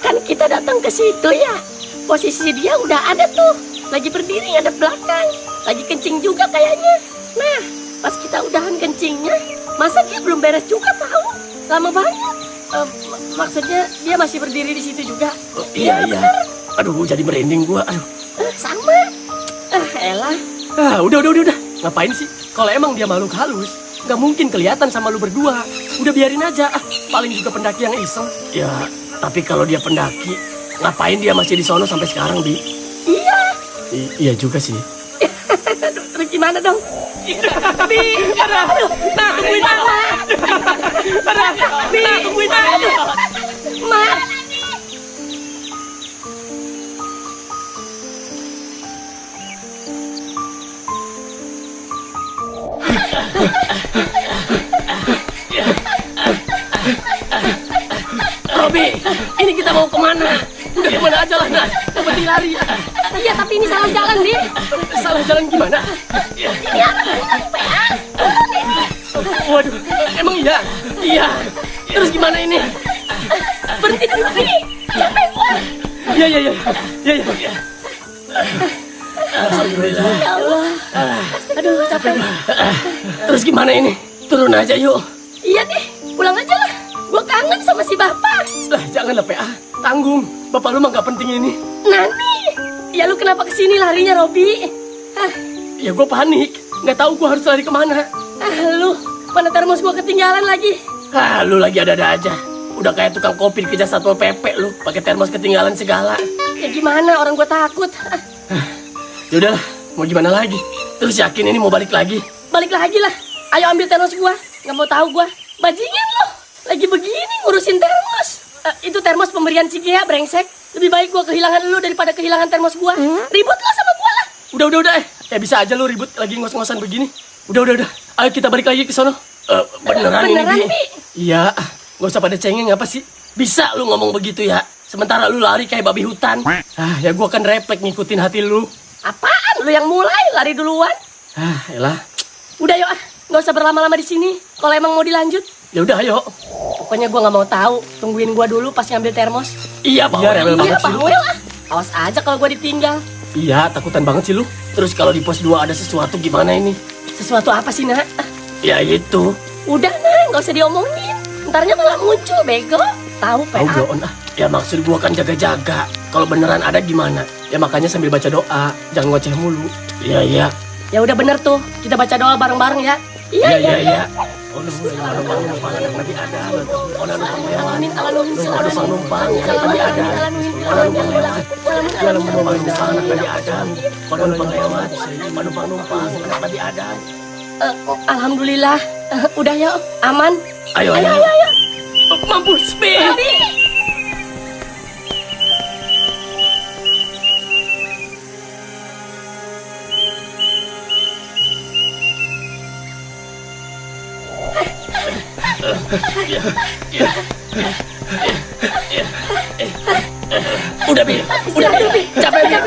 Kan kita datang ke situ ya. Posisi dia udah ada tuh. Lagi berdiri ngadep belakang. Lagi kencing juga kayaknya. Nah, pas kita udahan kencingnya, masa dia belum beres juga tahu? Lama banget. Maksudnya dia masih berdiri di situ juga. Iya. Aduh, jadi merinding gua. Aduh. Sama. Elah. Udah. Ngapain sih? Kalau emang dia makhluk halus, nggak mungkin kelihatan sama lu berdua. Udah biarin aja. Paling juga pendaki yang iseng. Ya, tapi kalau dia pendaki, ngapain dia masih di sono sampai sekarang, Bi? Iya. Iya juga sih. Aduh, terus gimana dong? Bi, aduh, nah tungguin aku. Bi, tungguin aku. Mak. Robi, ini kita mau kemana? Udah kemana aja lah, nah. Yang penting lari. Iya, tapi ini salah jalan, Bi. Salah jalan gimana? Ini arah gunung, PA. Waduh, emang iya? Iya. Terus gimana ini? Berhenti dulu, Bi. Capek gua. Iya. Alhamdulillah. Ya Allah. Aduh, capek. Terus gimana ini? Turun aja yuk. Iya deh, pulang aja lah. Gua kangen sama si Bapak. Lah, janganlah PA. Tanggung. Bapak lu mah gak penting ini. Nani. Ya lu kenapa kesini larinya, Robi? Ya gue panik. Nggak tahu gue harus lari kemana. Lu, mana termos gua ketinggalan lagi? Lu lagi ada-ada aja. Udah kayak tukang kopi dikejar Satpol PP lu. Pakai termos ketinggalan segala. Ya gimana, orang gua takut. Ya udahlah, mau gimana lagi? Terus yakin ini mau balik lagi? Balik lagi lah. Ayo ambil termos gua. Nggak mau tahu gua. Bajingan lo. Lagi begini ngurusin termos. Itu termos pemberian si Gea, brengsek. Lebih baik gua kehilangan lu daripada kehilangan termos gua. Ribut lo sama gua lah. Udah. Ya bisa aja lu ribut lagi ngos-ngosan begini. Udah. Ayo kita balik lagi ke sono. Beneran ini, Bi? Iya. Gak usah pada cengeng apa sih? Bisa lu ngomong begitu ya? Sementara lu lari kayak babi hutan. Ya gua kan refleks ngikutin hati lu. Apaan? Lu yang mulai lari duluan. Elah. Udah yuk nggak usah berlama-lama di sini. Kalau emang mau dilanjut, Ya udah, ayo. pokoknya gua nggak mau tahu. Tungguin gua dulu pas ngambil termos. Iya, bawel banget sih lu. bawel lah. Awas aja kalau gua ditinggal. Iya, takutan banget sih lu. Terus kalau di pos 2 ada sesuatu gimana ini? Sesuatu apa sih, Nak? Ya itu. Udah, Nak, nggak usah diomongin. Ntarnya malah muncul, bego. Tahu, Tahu PA. bloon ah. Ya maksud gua kan jaga-jaga. Kalau beneran ada gimana? Ya makanya sambil baca doa, jangan ngoceh mulu. Iya. Ya udah bener tuh. Kita baca doa bareng-bareng ya. Iya. Alhamdulillah. Udah ya, aman. Ayo. Mampus, Bi. Udah, Bi. Capek, Bi.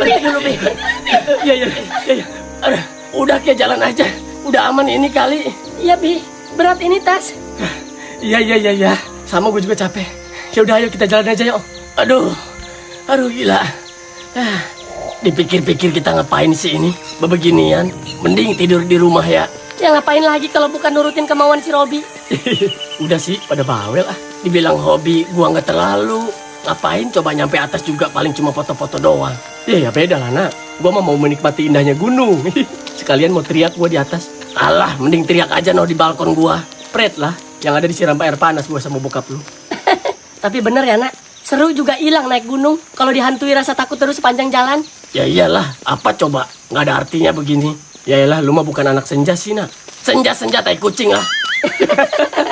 Berhenti dulu, Bi. Iya. Udah, kayak jalan aja. Udah aman ini kali. Iya, Bi. Berat ini tas. Iya. Sama gue juga capek. Ya udah, ayo kita jalan aja yuk. Aduh gila. Dipikir-pikir kita ngapain sih ini? Beginian, mending tidur di rumah ya. Ya ngapain lagi kalau bukan nurutin kemauan si Robi? Udah sih, pada bawel ah. Dibilang hobi, gua nggak terlalu. Ngapain coba nyampe atas juga paling cuma foto-foto doang. Ya beda lah nak. Gua mah mau menikmati indahnya gunung. Sekalian mau teriak gua di atas. Alah, mending teriak aja di balkon gua. Pret lah, yang ada disiram air panas gua sama bokap lu. Tapi bener ya nak, seru juga hilang naik gunung kalau dihantui rasa takut terus sepanjang jalan. Ya iyalah, apa coba? Nggak ada artinya begini. Ya iyalah, lu mah bukan anak senja sih nak. Senja tai kucing lah.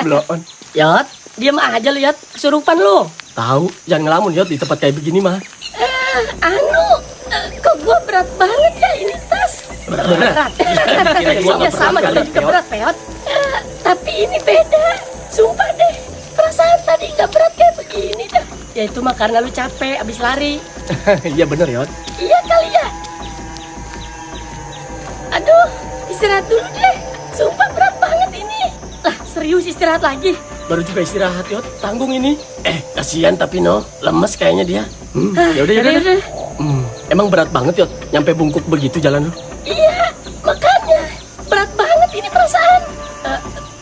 Bloon. Yot, diam aja lu Yot, kesurupan lu. Tahu, jangan ngelamun Yot di tempat kayak begini mah. Kok gua berat banget ya ini tas? Berat. Ya sama kita juga berat, Peot. Tapi ini beda. Sumpah deh, perasaan tadi nggak berat kayak begini dah. Ya itu mah karena lu capek abis lari. Iya bener Yot. Iya kali ya. Aduh, istirahat dulu deh. Sumpah berat banget ini. Lah, serius istirahat lagi? Baru juga istirahat Yot, tanggung ini. Kasihan tapi lemes kayaknya dia. Yaudah. Emang berat banget Yot, nyampe bungkuk begitu jalan lu? Iya, makanya berat banget ini perasaan.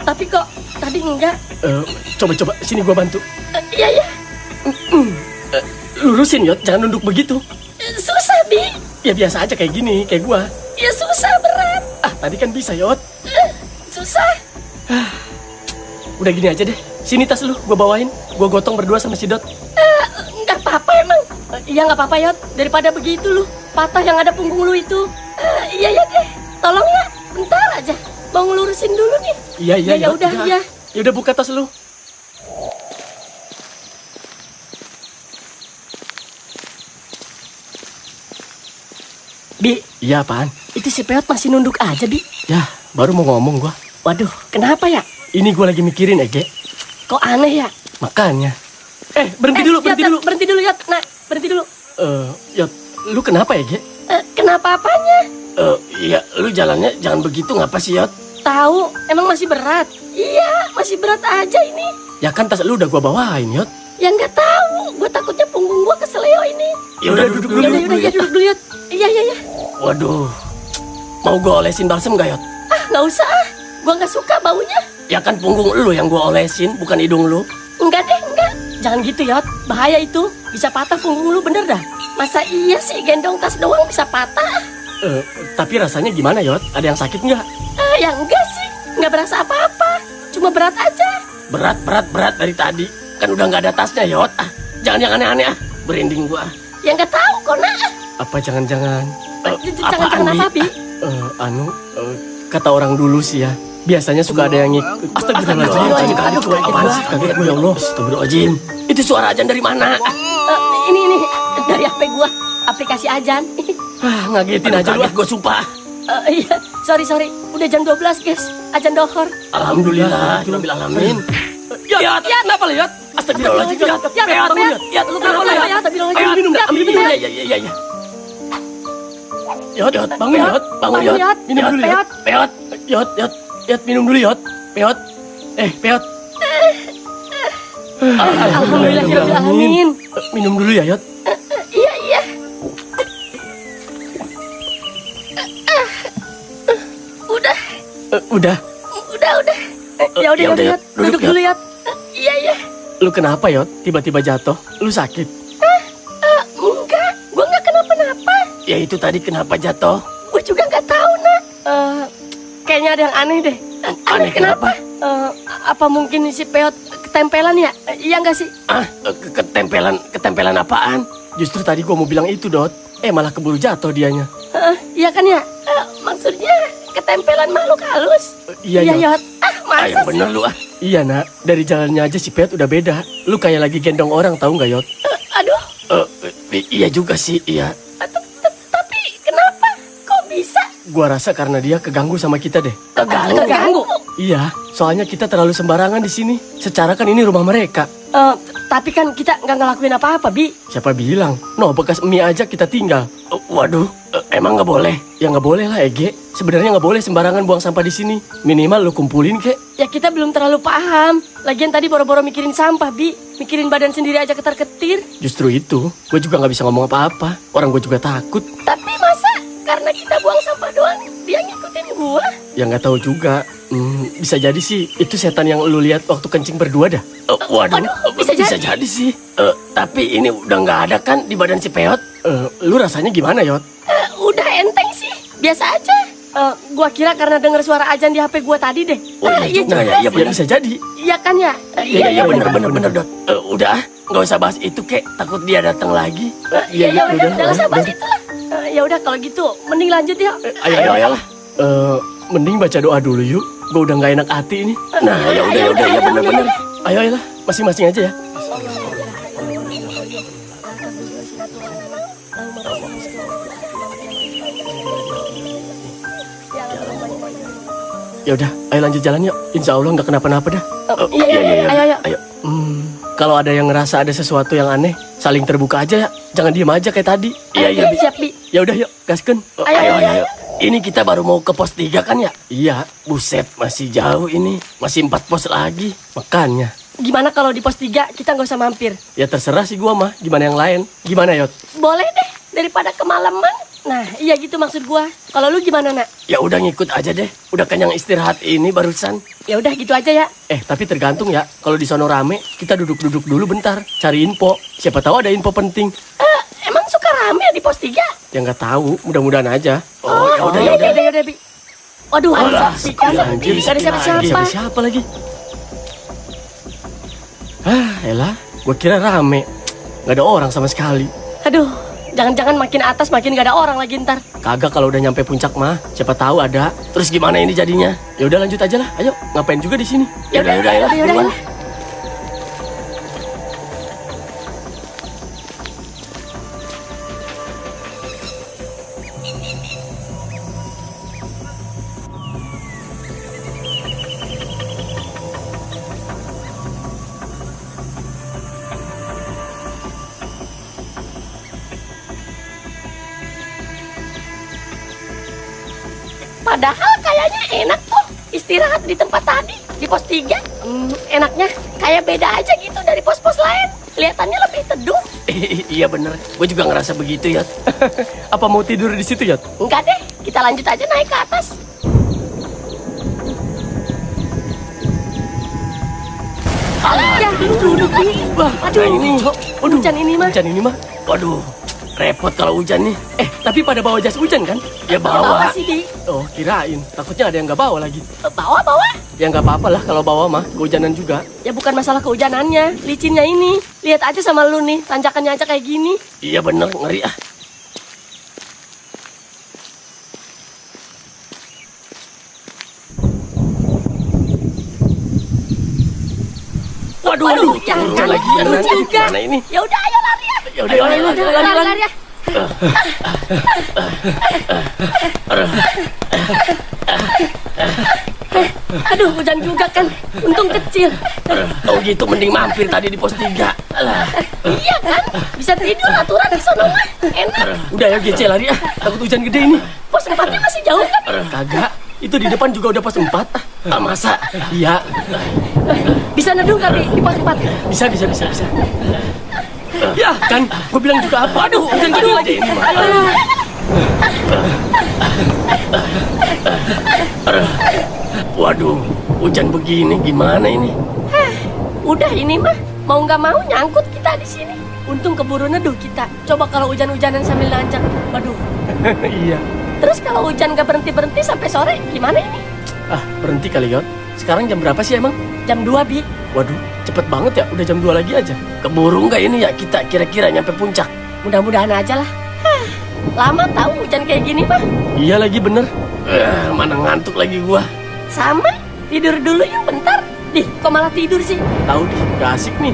Tapi kok tadi enggak? Coba sini gua bantu. Iya. Lurusin Yot, jangan nunduk begitu. Susah, Bi. Ya biasa aja kayak gini, kayak gua. Ya susah, berat. Tadi kan bisa Yot. Susah. Udah gini aja deh, sini tas lu, gua bawain. Gua gotong berdua sama si Dot. Nggak apa-apa emang. Iya nggak apa-apa Yot, daripada begitu lu. Patah yang ada punggung lu itu. Iya deh, tolong ya, bentar aja. Mau ngelurusin dulu nih. Iya, ya Yot. Udah, ya. Ya udah buka tas lu. Bi, iya apaan? itu si Peot masih nunduk aja, Bi. Ya, baru mau ngomong gua. Waduh, kenapa ya? Ini gua lagi mikirin, Ege. Kok aneh ya? Makanya. Berhenti dulu. Berhenti dulu, Yot. Nah, berhenti dulu. Yot, lu kenapa, Ege? Kenapa apanya? Iya, lu jalannya jangan begitu, ngapa sih, Yot? Tahu, emang masih berat. Iya, masih berat aja ini. Ya kan tas lu udah gua bawain, Yot. Ya nggak tahu, gue takutnya punggung gue keseleo ini. Ya udah duduk dulu. Ya duduk dulu, Yot. Iya. Waduh, mau gua olesin balsem gak, Yot? Nggak usah, gue nggak suka baunya. Ya kan punggung lu yang gua olesin, bukan hidung lu. Enggak deh, enggak. Jangan gitu, Yot. Bahaya itu, bisa patah punggung lu, bener dah. Masa iya sih gendong tas doang bisa patah? Tapi rasanya gimana, Yot? Ada yang sakit nggak? Ya enggak sih, nggak berasa apa-apa. Cuma berat aja. Berat dari tadi. Kan udah nggak ada tasnya, Yot. Jangan yang aneh-aneh berinding gua. Ya nggak tahu kok, nak. Apa jangan-jangan? Jangan apa, Bi? Kata orang dulu sih ya. Biasanya suka ada yang ngikut. Astagfirullahaladzim. Apaan sih? Kaget gue ya Allah. Astagfirullahaladzim. Itu suara ajan dari mana? Ini dari HP gua, aplikasi ajan. Ngagetin aja lu. Gue sumpah. Iya, sorry. Udah jam 12, guys. Ajan dohor. Alhamdulillah. Alamin. Yot, kenapa lu, Yot? Astagfirullahaladzim. Yot, lu kenapa lu, Yot? Ayo minum dah, ambil minum. Iya. Yot, bangun, Yot. Minum dulu, Yot. Yot, minum dulu, Yot. Peot. Alhamdulillahirrahmanirrahim. Minum dulu ya, Yot. Iya. Udah. Ya udah, Yot. Duduk dulu, Yot. Iya. Lu kenapa, Yot? Tiba-tiba jatuh. Lu sakit? Enggak. Gua nggak kenapa-napa. Ya itu tadi kenapa jatuh? Gue juga nggak tahu, nak. Kayaknya ada yang aneh deh. Aneh kenapa? Apa mungkin si Peot ketempelan ya? Iya nggak sih? Ketempelan apaan? Justru tadi gua mau bilang itu, Dot. Malah keburu jatuh dianya. Iya kan ya? Maksudnya ketempelan makhluk halus. Iya, Yot. Masa yang bener sih? lu ah. Iya, Nak. Dari jalannya aja si Peot udah beda. Lu kayak lagi gendong orang, tahu nggak, Yot? Aduh. Iya juga sih, iya. Tapi kenapa? Kok bisa? Gua rasa karena dia keganggu sama kita deh. Keganggu? Iya, soalnya kita terlalu sembarangan di sini. Secara kan ini rumah mereka. Tapi kan kita nggak ngelakuin apa-apa, Bi. Siapa bilang? Bekas mie aja kita tinggal. Waduh, emang nggak boleh? Ya nggak boleh lah, Ege. Sebenarnya nggak boleh sembarangan buang sampah di sini. Minimal lu kumpulin, kek. Ya kita belum terlalu paham. Lagian tadi boro-boro mikirin sampah, Bi. Mikirin badan sendiri aja ketar-ketir. Justru itu, gue juga nggak bisa ngomong apa-apa. Orang gue juga takut. Tapi masa karena kita buang sampah doang, dia ngikutin gua. Ya nggak tahu juga. Bisa jadi sih itu setan yang lu lihat waktu kencing berdua dah. Waduh, bisa jadi sih. Tapi ini udah nggak ada kan di badan si Peot. Lu rasanya gimana, Yot? Udah enteng sih, biasa aja. Gua kira karena denger suara azan di HP gua tadi deh. Oh iya juga ya, bisa jadi. Iya kan ya? Iya bener Dot. Udah, nggak usah bahas itu kek, takut dia datang lagi. Iya udah, nggak usah bahas itu lah. Ya udah kalau gitu, mending lanjut ya. Ayo. Mending baca doa dulu yuk. Gue udah nggak enak hati ini. Nah, ya bener. Ayolah, masing-masing aja ya. Ya udah, ayo lanjut jalan yuk. Insya Allah nggak kenapa-napa dah. Iya. Ayo. Kalau ada yang ngerasa ada sesuatu yang aneh, saling terbuka aja ya. Jangan diem aja kayak tadi. Iya, siap, Bi. Ya udah yuk, gaskeun. Ayo. Ini kita baru mau ke pos 3 kan ya? Iya, buset masih jauh ini. Masih 4 pos lagi. Makanya. Gimana kalau di pos 3 kita nggak usah mampir? Ya terserah sih gua mah. Gimana yang lain? Gimana Yot? Boleh deh, daripada kemalaman. Nah, iya gitu maksud gua. Kalau lu gimana, Nak? Ya udah ngikut aja deh. Udah kenyang istirahat ini barusan. Ya udah gitu aja ya. Tapi tergantung ya. Kalau di sono rame, kita duduk-duduk dulu bentar. Cari info. Siapa tahu ada info penting. Emang suka rame di pos 3? Ya nggak tahu. Mudah-mudahan aja. Ya udah, Bi. Waduh, anjir, ada siapa-siapa. Siapa lagi? Elah. Gua kira rame. Nggak ada orang sama sekali. Aduh, jangan-jangan makin atas makin gak ada orang lagi ntar. Kagak, kalau udah nyampe puncak mah, siapa tahu ada. Terus gimana ini jadinya? Ya udah lanjut aja lah. Ayo, ngapain juga di sini? Ya udah. Padahal kayaknya enak tuh istirahat di tempat tadi, di pos 3. Enaknya kayak beda aja gitu dari pos-pos lain. Kelihatannya lebih teduh. Iya bener, gue juga ngerasa begitu Yot. Apa mau tidur di situ Yot? Enggak deh, kita lanjut aja naik ke atas. Ya, duduk. Aduh, hujan ini mah. Waduh, repot kalau hujan nih. Tapi pada bawa jas hujan kan? Ya bawa. Sih, Di. Oh, kirain. Takutnya ada yang nggak bawa lagi. Bawa? Ya nggak apa-apa lah kalau bawa mah. Kehujanan juga. Ya bukan masalah kehujanannya, licinnya ini. Lihat aja sama lu nih, tanjakannya aja kayak gini. Iya bener, ngeri ah. Waduh, jangan lagi ya, lu juga. Gimana ini? Ya udah, ayo lari ya. Ya udah, lari ya. Aduh, hujan juga kan. Untung kecil. Oh gitu, mending mampir tadi di pos 3. Iya kan? Bisa tidur aturan di sono mah. Enak. Udah ya GC lari ah. Takut hujan gede ini. Pos 4-nya masih jauh kan? Kagak. Itu di depan juga udah pos 4. Masa? Iya. Bisa neduh kali di pos 4? Bisa. Ya kan, gue bilang juga apa? Aduh, hujan gede lagi ini mah. Waduh, hujan begini gimana ini? Udah ini mah mau nggak mau nyangkut kita di sini. Untung keburu neduh kita. Coba kalau hujan-hujanan sambil nanjak, waduh. Iya. Terus kalau hujan nggak berhenti sampai sore, gimana ini? Berhenti kali Yot. Sekarang jam berapa sih emang? Jam 2, Bi. Waduh, cepet banget ya. Udah jam 2 lagi aja. Keburu nggak ini ya kita kira-kira nyampe puncak? Mudah-mudahan aja lah. Lama tahu hujan kayak gini mah. Iya lagi bener. Mana ngantuk lagi gua. Sama, tidur dulu yuk bentar. Dih, kok malah tidur sih? Tahu dih, gak asik nih.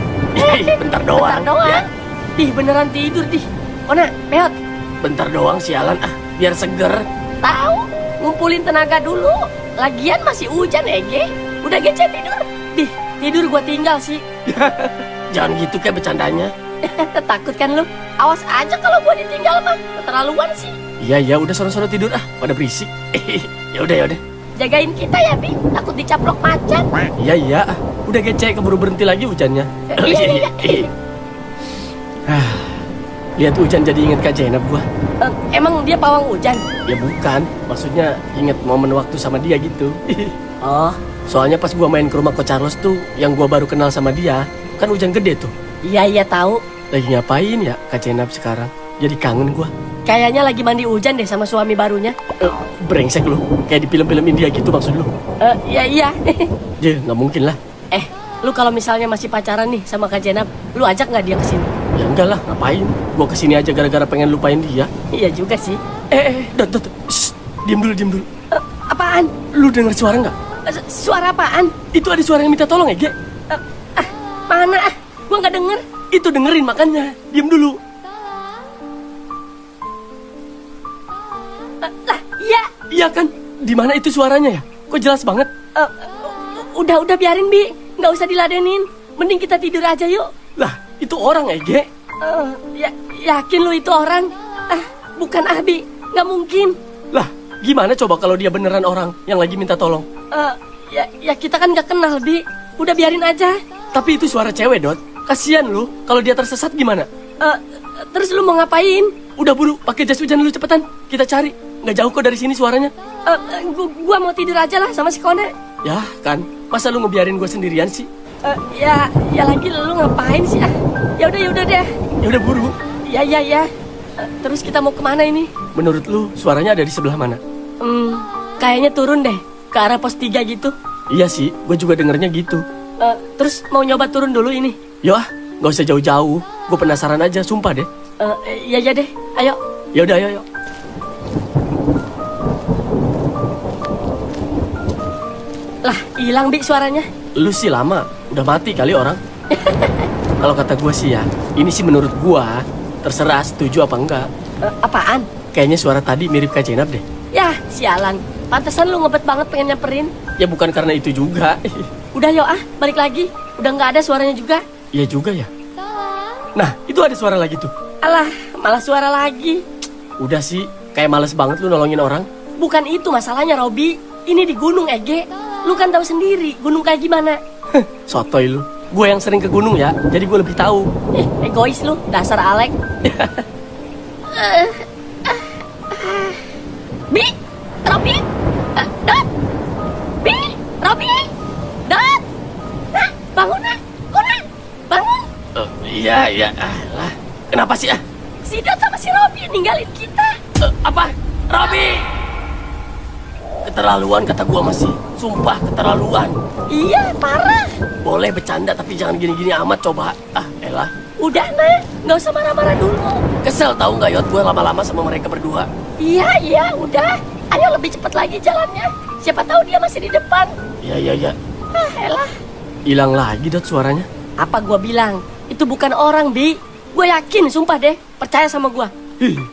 Bentar doang. Ya. Dih, beneran tidur dih. Ona, Peot. Bentar doang sialan biar seger. Tahu, ngumpulin tenaga dulu. Lagian masih hujan Ege. Udah gece tidur. Dih, tidur gua tinggal sih. Jangan gitu kayak bercandanya. Takut kan lu? Awas aja kalau gua ditinggal mah. Keterlaluan sih. Iya, udah sono-sono tidur pada berisik. Ya udah. Jagain kita ya, Bi. Takut dicaplok macan. Iya. Udah gece keburu berhenti lagi hujannya. Iya. Lihat hujan jadi inget Kak Jenab gua. Emang dia pawang hujan? Ya bukan, maksudnya inget momen waktu sama dia gitu. Oh, Soalnya pas gua main ke rumah Ko Carlos tuh, yang gua baru kenal sama dia, kan hujan gede tuh. iya tahu. Lagi ngapain ya Kak Jenab sekarang? Jadi kangen gua. Kayaknya lagi mandi hujan deh sama suami barunya. Brengsek lu, kayak di film-film India gitu maksud lu. Iya. Ya nggak mungkin lah. Lu kalau misalnya masih pacaran nih sama Kak Jenab, lu ajak nggak dia ke sini? Ya enggak lah, ngapain? Gua kesini aja gara-gara pengen lupain dia. Iya juga sih. Dot, shh, diem dulu. Apaan? Lu denger suara nggak? Suara apaan? Itu ada suara yang minta tolong ya, Ge? Mana? Gua nggak denger. Itu dengerin makanya, diem dulu. Lah, iya. Iya kan? Di mana itu suaranya ya? Kok jelas banget? Udah biarin, Bi. Nggak usah diladenin. Mending kita tidur aja yuk. Lah, itu orang ya, Ge? Yakin lu itu orang? Bukan Bi. Nggak mungkin. Lah, gimana coba kalau dia beneran orang yang lagi minta tolong? Ya kita kan nggak kenal, Bi. Udah biarin aja. Tapi itu suara cewek, Dot. Kasian lu, kalau dia tersesat gimana? Terus lu mau ngapain? Udah buru, pakai jas hujan lu cepetan. Kita cari. Nggak jauh kok dari sini suaranya. Gua mau tidur aja lah sama si Kone. Ya kan, masa lu ngebiarin gue sendirian sih? Ya lagi lu ngapain sih? Ya udah deh. Ya udah buru. Ya. Terus kita mau kemana ini? Menurut lu, suaranya ada di sebelah mana? Kayaknya turun deh, ke arah pos 3 gitu. Iya sih, gue juga dengernya gitu. Terus mau nyoba turun dulu ini? Yo nggak usah jauh-jauh. Gue penasaran aja, sumpah deh. Ya deh, ayo. Ya udah, ayo. Lah, hilang Bi suaranya. Lu sih lama, udah mati kali orang. Kalau kata gue sih ya, ini sih menurut gue, terserah setuju apa enggak. Apaan? Kayaknya suara tadi mirip Kak Jenab deh. Yah, sialan. Pantesan lu ngebet banget pengen nyamperin. Ya bukan karena itu juga. Udah yuk balik lagi. Udah nggak ada suaranya juga. Iya juga ya. Nah, itu ada suara lagi tuh. Alah, malah suara lagi. Udah sih, kayak males banget lu nolongin orang. Bukan itu masalahnya, Robi. Ini di gunung, Ege. Lu kan tahu sendiri gunung kayak gimana. Sotoy lu. Gue yang sering ke gunung ya, jadi gue lebih tahu. Egois lu, dasar Alek. Bi, Robi, Dot, Bi, Robi, Dot, nah, bangun nah, Kona, bangun. Iya, lah. Kenapa sih Si Dot sama si Robi ninggalin kita. Apa? Robi! Keterlaluan kata gua masih. Sumpah keterlaluan. Iya, parah. Boleh bercanda tapi jangan gini-gini amat coba. Elah. Udah, Nak. Nggak usah marah-marah dulu. Kesel tahu nggak Yot gua lama-lama sama mereka berdua. Iya, udah. Ayo lebih cepat lagi jalannya. Siapa tahu dia masih di depan. Iya. Elah. Hilang lagi Dot suaranya. Apa gua bilang? Itu bukan orang, Bi. Gue yakin, sumpah deh. Percaya sama gua.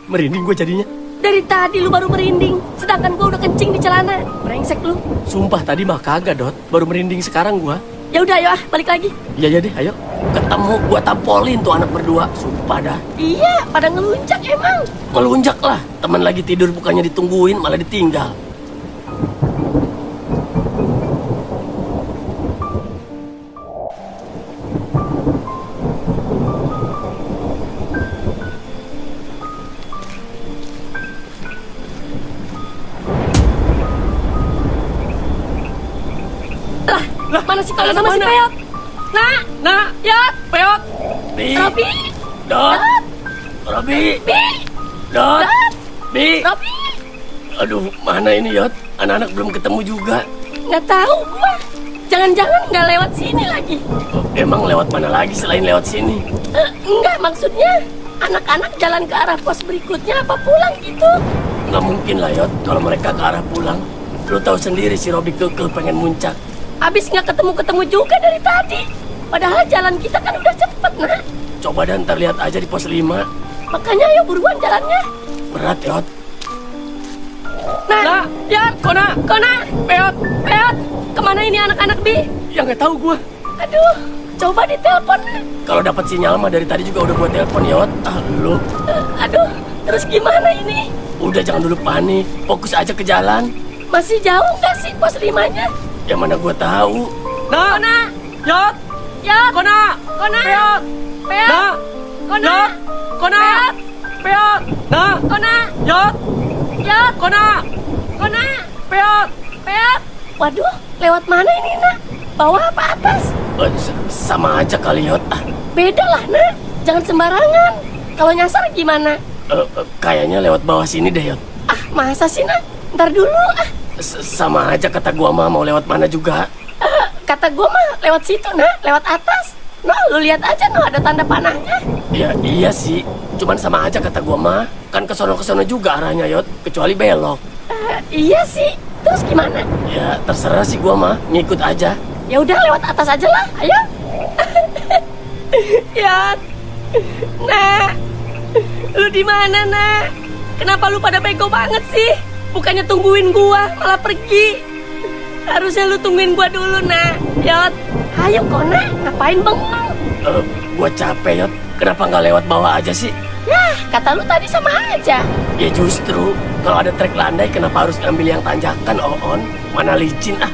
Merinding gua jadinya. Dari tadi lu baru merinding, sedangkan gua udah kencing di celana. Brengsek lu. Sumpah tadi mah kagak Dot. Baru merinding sekarang gua. Ya udah, ayo balik lagi. Iya deh, ayo. Ketemu gua tampolin tuh anak berdua. Sumpah dah. Iya, pada ngelunjak emang. Melunjak lah. Teman lagi tidur bukannya ditungguin malah ditinggal. Lah, mana si Kala sama si Peot? Nah, Yot, Peot. Bi. Robi, Dot. Robi. Bi, Dot. Bi. Robi. Aduh, mana ini Yot? Anak-anak belum ketemu juga. Nggak tahu gua. Jangan-jangan nggak lewat sini lagi. Emang lewat mana lagi selain lewat sini? Enggak, maksudnya anak-anak jalan ke arah pos berikutnya apa pulang gitu? Nggak mungkin lah Yot, kalau mereka ke arah pulang. Lu tahu sendiri si Robi kekeh pengen muncak. Abis nggak ketemu-ketemu juga dari tadi. Padahal jalan kita kan udah cepet, Nak. Coba dan terlihat aja di pos 5. Makanya ayo buruan jalannya. Berat Yot. Nah, Yot, Kona, Peot, kemana ini anak-anak, Bi? Ya nggak tahu gua. Aduh, coba ditelepon. Kalau dapat sinyal mah dari tadi juga udah gua telepon Yot. Lu. Aduh, terus gimana ini? Udah jangan dulu panik, fokus aja ke jalan. Masih jauh nggak sih pos 5-nya? Ya mana gua tahu. Kona, Yot. Yot, Kona. Peot, Nah. Kona, Kona, Peot, nah, Kona, Yot, Yot, Kona, Kona, Peot. Peot. Waduh, lewat mana ini, Nak? Bawah apa atas? Sama aja kali, Yot. Beda lah, Nak. Jangan sembarangan. Kalau nyasar gimana? Kayaknya lewat bawah sini deh, Yot. Ah, masa sih, Nak? Ntar dulu, ah. Sama aja kata gua mah mau lewat mana juga. Kata gua mah lewat situ, Nak. Lewat atas. Noh, lu lihat aja, Noh, ada tanda panahnya. Ya iya sih, cuman sama aja kata gua mah. Kan kesono juga arahnya, Yot, kecuali belok. Iya sih. Terus gimana? Ya terserah sih gua mah, ngikut aja. Ya udah lewat atas aja lah. Ayo. Yot. Nak. Lu di mana, Nak? Kenapa lu pada bego banget sih? Bukannya tungguin gua, malah pergi. Harusnya lu tungguin gua dulu, Nak. Yot. Ayo, Kona. Ngapain bengong? Gua capek, Yot. Kenapa nggak lewat bawah aja sih? Yah, kata lu tadi sama aja. Ya justru, kalau ada trek landai kenapa harus ngambil yang tanjakan, Oon? Mana licin, ah.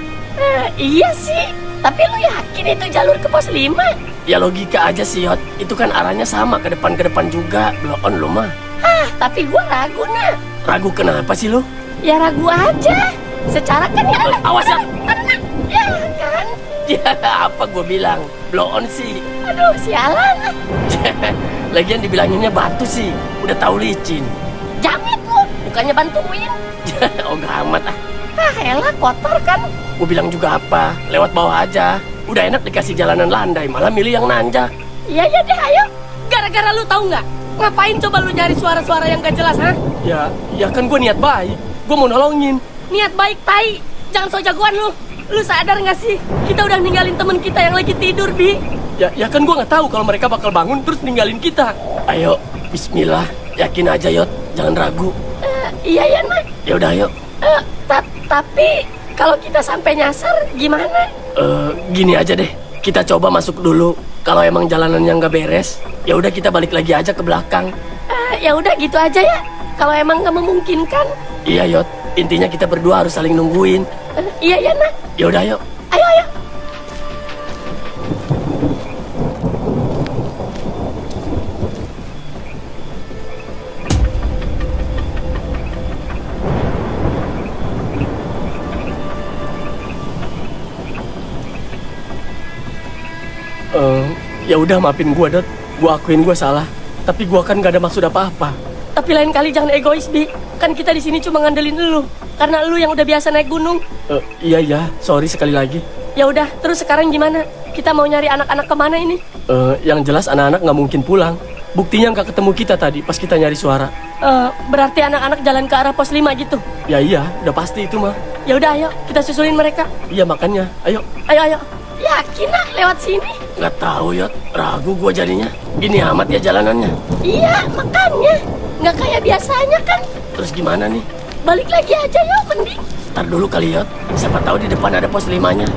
Iya sih. Tapi lu yakin itu jalur ke pos 5? Ya logika aja sih, Yot. Itu kan arahnya sama ke depan juga. Bloon lu mah. Tapi gua ragu, Nak. Ragu kenapa sih lu? Ya ragu aja. Secara kan ya ada. Awas ya. Ya kan. Ya apa gua bilang? Bloon sih. Aduh, sialan. Lagian dibilanginnya batu sih. Udah tahu licin. Jamit lu, bukannya bantuin. Oh amat ah. Elah kotor kan. Gua bilang juga apa? Lewat bawah aja. Udah enak dikasih jalanan landai, malah milih yang nanjak. Iya deh, ayo. Gara-gara lu tahu nggak? Ngapain coba lu nyari suara-suara yang gak jelas, ha? Ya kan gua niat baik. Gua mau nolongin. Niat baik, tai. Jangan so jagoan lu. Lu sadar nggak sih? Kita udah ninggalin temen kita yang lagi tidur, Bi. Ya kan gua nggak tahu kalau mereka bakal bangun terus ninggalin kita. Ayo, bismillah. Yakin aja, Yot. Jangan ragu. Iya ya, Nak. Ya udah, ayo. Tapi kalau kita sampai nyasar gimana? Gini aja deh. Kita coba masuk dulu. Kalau emang jalanannya nggak beres, ya udah kita balik lagi aja ke belakang. Ya udah gitu aja ya. Kalau emang nggak memungkinkan. Iya, Yot. Intinya kita berdua harus saling nungguin. Iya ya, Nak. Ya udah, ayo. Ayo. Ya udah maafin gua, Dot. Gua akuin gua salah. Tapi gua kan gak ada maksud apa-apa. Tapi lain kali jangan egois, Bi. Kan kita di sini cuma ngandelin lu. Karena lu yang udah biasa naik gunung. Iya. Sorry sekali lagi. Ya udah, terus sekarang gimana? Kita mau nyari anak-anak kemana ini? Yang jelas anak-anak nggak mungkin pulang. Buktinya nggak ketemu kita tadi pas kita nyari suara. Berarti anak-anak jalan ke arah pos 5 gitu? Ya iya, udah pasti itu mah. Ya udah, ayo kita susulin mereka. Iya makanya, ayo. Ayo. Yakin nak lewat sini? Nggak tahu, Yot. Ragu gua jadinya. Gini amat ya jalanannya. Iya, makanya. Nggak kayak biasanya kan. Terus gimana nih? Balik lagi aja yuk, mending. Ntar dulu kali, Yot. Siapa tahu di depan ada pos 5-nya.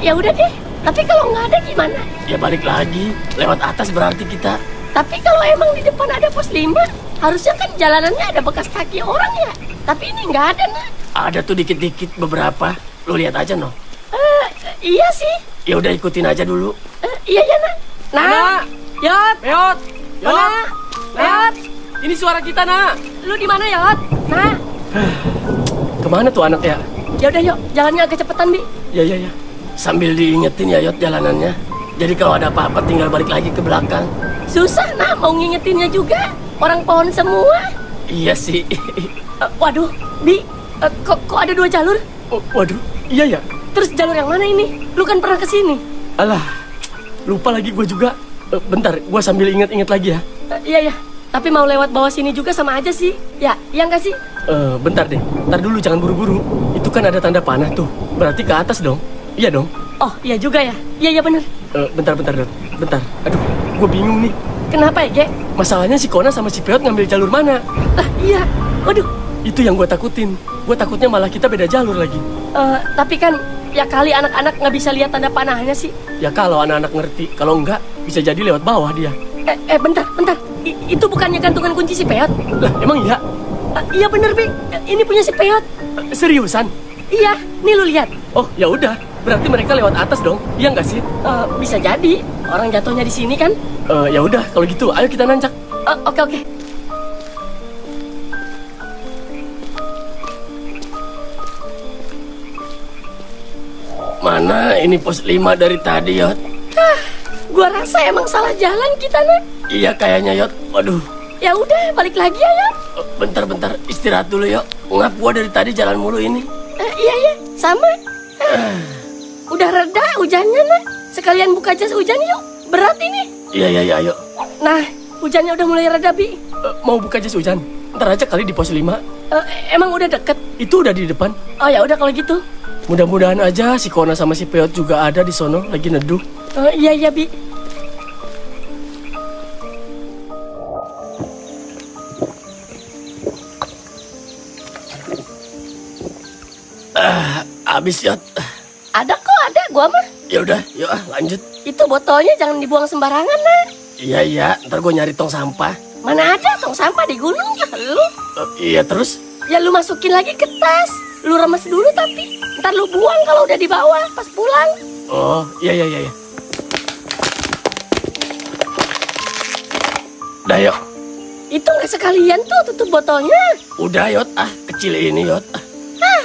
Ya udah deh. Tapi kalau nggak ada gimana? Ya balik lagi. Lewat atas berarti kita. Tapi kalau emang di depan ada pos 5, harusnya kan jalanannya ada bekas kaki orang ya. Tapi ini nggak ada, nak. Ada tuh dikit-dikit beberapa. Lu lihat aja, no. Iya sih. Ya udah ikutin aja dulu. Iya ya, nak. Nah, Yot. Yot. Yot. Ini suara kita, nak. Lu di mana, Yot? Nah. Kemana tuh anak ya? Ya udah yuk, jalannya agak cepetan, Bi. Ya. Sambil diingetin ya, Yot, jalanannya. Jadi kalau ada apa-apa tinggal balik lagi ke belakang. Susah, nah, mau ngingetinnya juga. Orang pohon semua. Iya sih. Waduh, Bi, kok ada 2 jalur? Waduh, iya ya. Terus jalur yang mana ini? Lu kan pernah kesini. Alah, lupa lagi gue juga. Bentar, gue sambil inget-inget lagi ya. Iya. Tapi mau lewat bawah sini juga sama aja sih. Ya, iya nggak sih? Bentar deh. Ntar dulu, jangan buru-buru. Itu kan ada tanda panah tuh. Berarti ke atas dong. Iya dong. Oh, iya juga ya. Iya bener. Bentar, Dot. Bentar. Aduh, gue bingung nih. Kenapa ya, Ge? Masalahnya si Kona sama si Peot ngambil jalur mana? Lah, iya. Waduh. Itu yang gue takutin. Gue takutnya malah kita beda jalur lagi. Tapi kan ya kali anak-anak nggak bisa lihat tanda panahnya sih. Ya kalau anak-anak ngerti. Kalau enggak, bisa jadi lewat bawah dia. Bentar. Itu bukannya gantungan kunci si Peot? Lah, emang iya? Iya bener, Bi. Ini punya si Peot. Seriusan? Iya, nih lu lihat. Oh, ya udah. Berarti mereka lewat atas dong. Iya nggak sih? Bisa jadi. Orang jatuhnya di sini kan? Ya udah, kalau gitu ayo kita nancak. Oke, oke. Mana ini pos 5 dari tadi, Yot? Gua rasa emang salah jalan kita, Nak. Iya kayaknya, Yot. Waduh. Ya udah, balik lagi ya, Yot. Bentar, istirahat dulu, Yot. Ngap gua dari tadi jalan mulu ini. Iya, sama. Udah reda hujannya, Nak. Sekalian buka jas hujan yuk. Berat ini. Iya, ayo. Nah, hujannya udah mulai reda, Bi. Mau buka jas hujan? Ntar aja kali di pos 5. Emang udah deket? Itu udah di depan. Oh ya udah kalau gitu. Mudah-mudahan aja si Kona sama si Peot juga ada di sono lagi neduh. Iya, Bi. Abis, Yot. Ada kok, ada gua mah. Ya udah, yuk lanjut. Itu botolnya jangan dibuang sembarangan, Nak. Iya, ntar gue nyari tong sampah. Mana ada tong sampah di gunung? Lu? Iya, terus? Ya lu masukin lagi ke tas. Lu remes dulu tapi ntar lu buang kalau udah di bawah pas pulang. Oh, iya. Dah, yuk. Itu nggak sekalian tuh tutup botolnya. Udah, Yot. Kecil ini, Yot.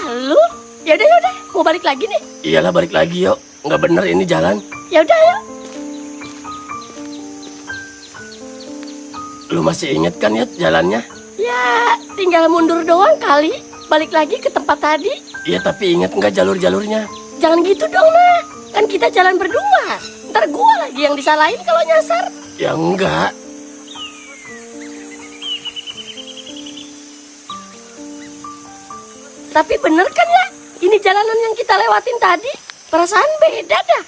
Lu? Ya udah. Mau balik lagi nih. Iyalah, balik lagi, yuk. Nggak bener ini jalan. Ya udah, yuk. Lu masih inget kan, Yot, jalannya? Ya, tinggal mundur doang kali. Balik lagi ke tempat tadi. Iya, tapi inget nggak jalur-jalurnya? Jangan gitu dong, Nak. Kan kita jalan berdua. Ntar gua lagi yang disalahin kalau nyasar. Ya enggak. Tapi bener kan ya? Ini jalanan yang kita lewatin tadi. Perasaan beda dah.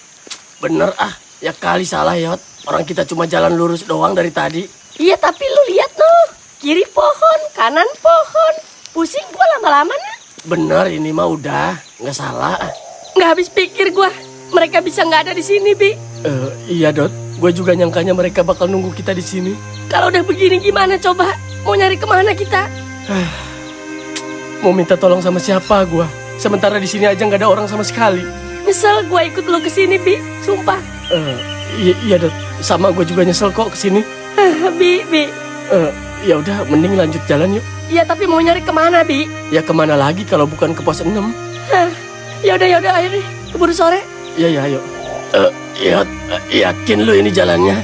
Bener ya kali salah, Yot. Orang kita cuma jalan lurus doang dari tadi. Iya, tapi lu lihat noh. Kiri pohon, kanan pohon. Pusing gua lama-lama, Nak. Bener, ini mah udah. Nggak salah. Nggak habis pikir gua. Mereka bisa nggak ada di sini, Bi. Iya, Dot. Gue juga nyangkanya mereka bakal nunggu kita di sini. Kalau udah begini gimana coba? Mau nyari kemana kita? Mau minta tolong sama siapa gua? Sementara di sini aja nggak ada orang sama sekali. Nyesel gua ikut lu ke sini, Bi. Sumpah. Iya, Dot. Sama gue juga nyesel kok ke sini. Bi. Ya udah, mending lanjut jalan yuk. Iya, tapi mau nyari kemana, Bi? Ya kemana lagi kalau bukan ke pos 6? Ya udah, ayo deh. Keburu sore. Iya, ayo. Yakin lu ini jalannya?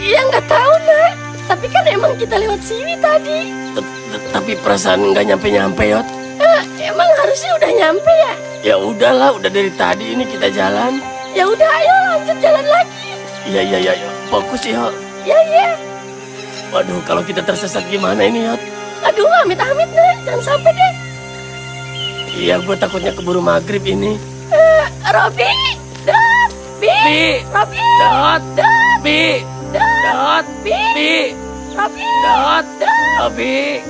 Ya nggak tahu, Nak. Tapi kan emang kita lewat sini tadi. Tapi perasaan nggak nyampe-nyampe, Yot. Emang harusnya udah nyampe ya? Ya udahlah, udah dari tadi ini kita jalan. Ya udah, ayo lanjut jalan lagi. Iya. Fokus, Yot. Ya. Waduh, kalau kita tersesat gimana ini, Yot? Aduh, amit-amit, Nak. Jangan sampai deh. Iya, gue takutnya keburu maghrib ini. Robi! Dot! Bi! Robi! Dot! Bi! Dot! Bi! Robi! Dot! Bi!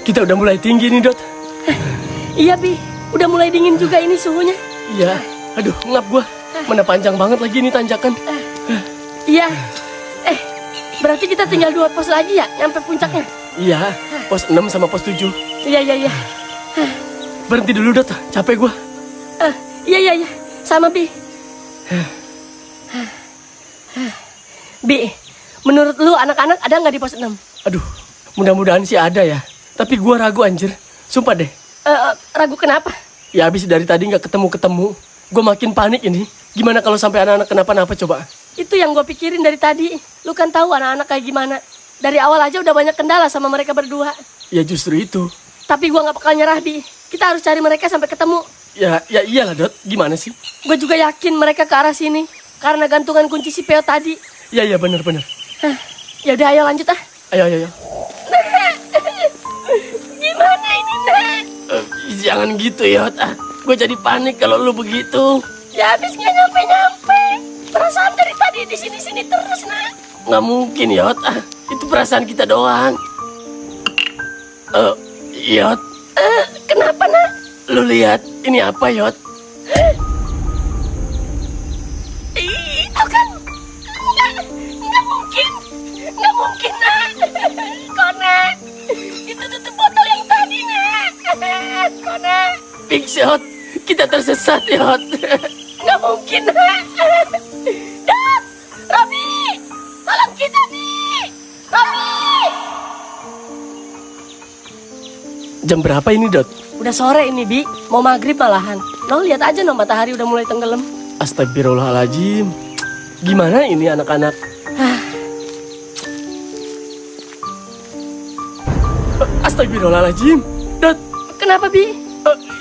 Kita udah mulai tinggi nih, Dot. Iya, Bi. Udah mulai dingin juga ini suhunya. Iya. Aduh, ngap gua. Mana panjang banget lagi nih tanjakan. Iya. Berarti kita tinggal 2 pos lagi ya, nyampe puncaknya. Iya, pos 6 sama pos 7. Iya. Berhenti dulu, Dot. Capek gua. Iya. Sama, Bi. Bi, menurut lu anak-anak ada nggak di pos 6? Aduh, mudah-mudahan sih ada ya. Tapi gua ragu, anjir. Sumpah deh. Ragu kenapa? Ya habis dari tadi nggak ketemu-ketemu. Gua makin panik ini. Gimana kalau sampai anak-anak kenapa-napa coba? Itu yang gue pikirin dari tadi. Lu kan tahu anak-anak kayak gimana. Dari awal aja udah banyak kendala sama mereka berdua. Ya justru itu. Tapi gue nggak bakal nyerah, Bi. Kita harus cari mereka sampai ketemu. Ya iyalah, Dot. Gimana sih? Gue juga yakin mereka ke arah sini. Karena gantungan kunci si Peo tadi. Ya bener. Ya udah, ayo lanjut ah. Ayo. Gimana ini, Nak? Jangan gitu, Yot. Gue jadi panik kalau lu begitu. Ya habis nggak nyampe-nyampe. Perasaan dari tadi di sini-sini terus, Nak. Nggak mungkin, Yot. Itu perasaan kita doang. Yot. Kenapa, Nak? Lu lihat, ini apa, Yot? Itu kan nggak mungkin, Nak. Kona, itu tutup botol yang Big Shot, kita tersesat, Yot. Nggak mungkin, Nak. Dot, Robi, tolong kita, Bi. Robi. Jam berapa ini, Dot? Udah sore ini, Bi. Mau maghrib malahan. No, lihat aja no, matahari udah mulai tenggelam. Astagfirullahaladzim. Gimana ini anak-anak? Astagfirullahaladzim. Dot, Kenapa, Bi?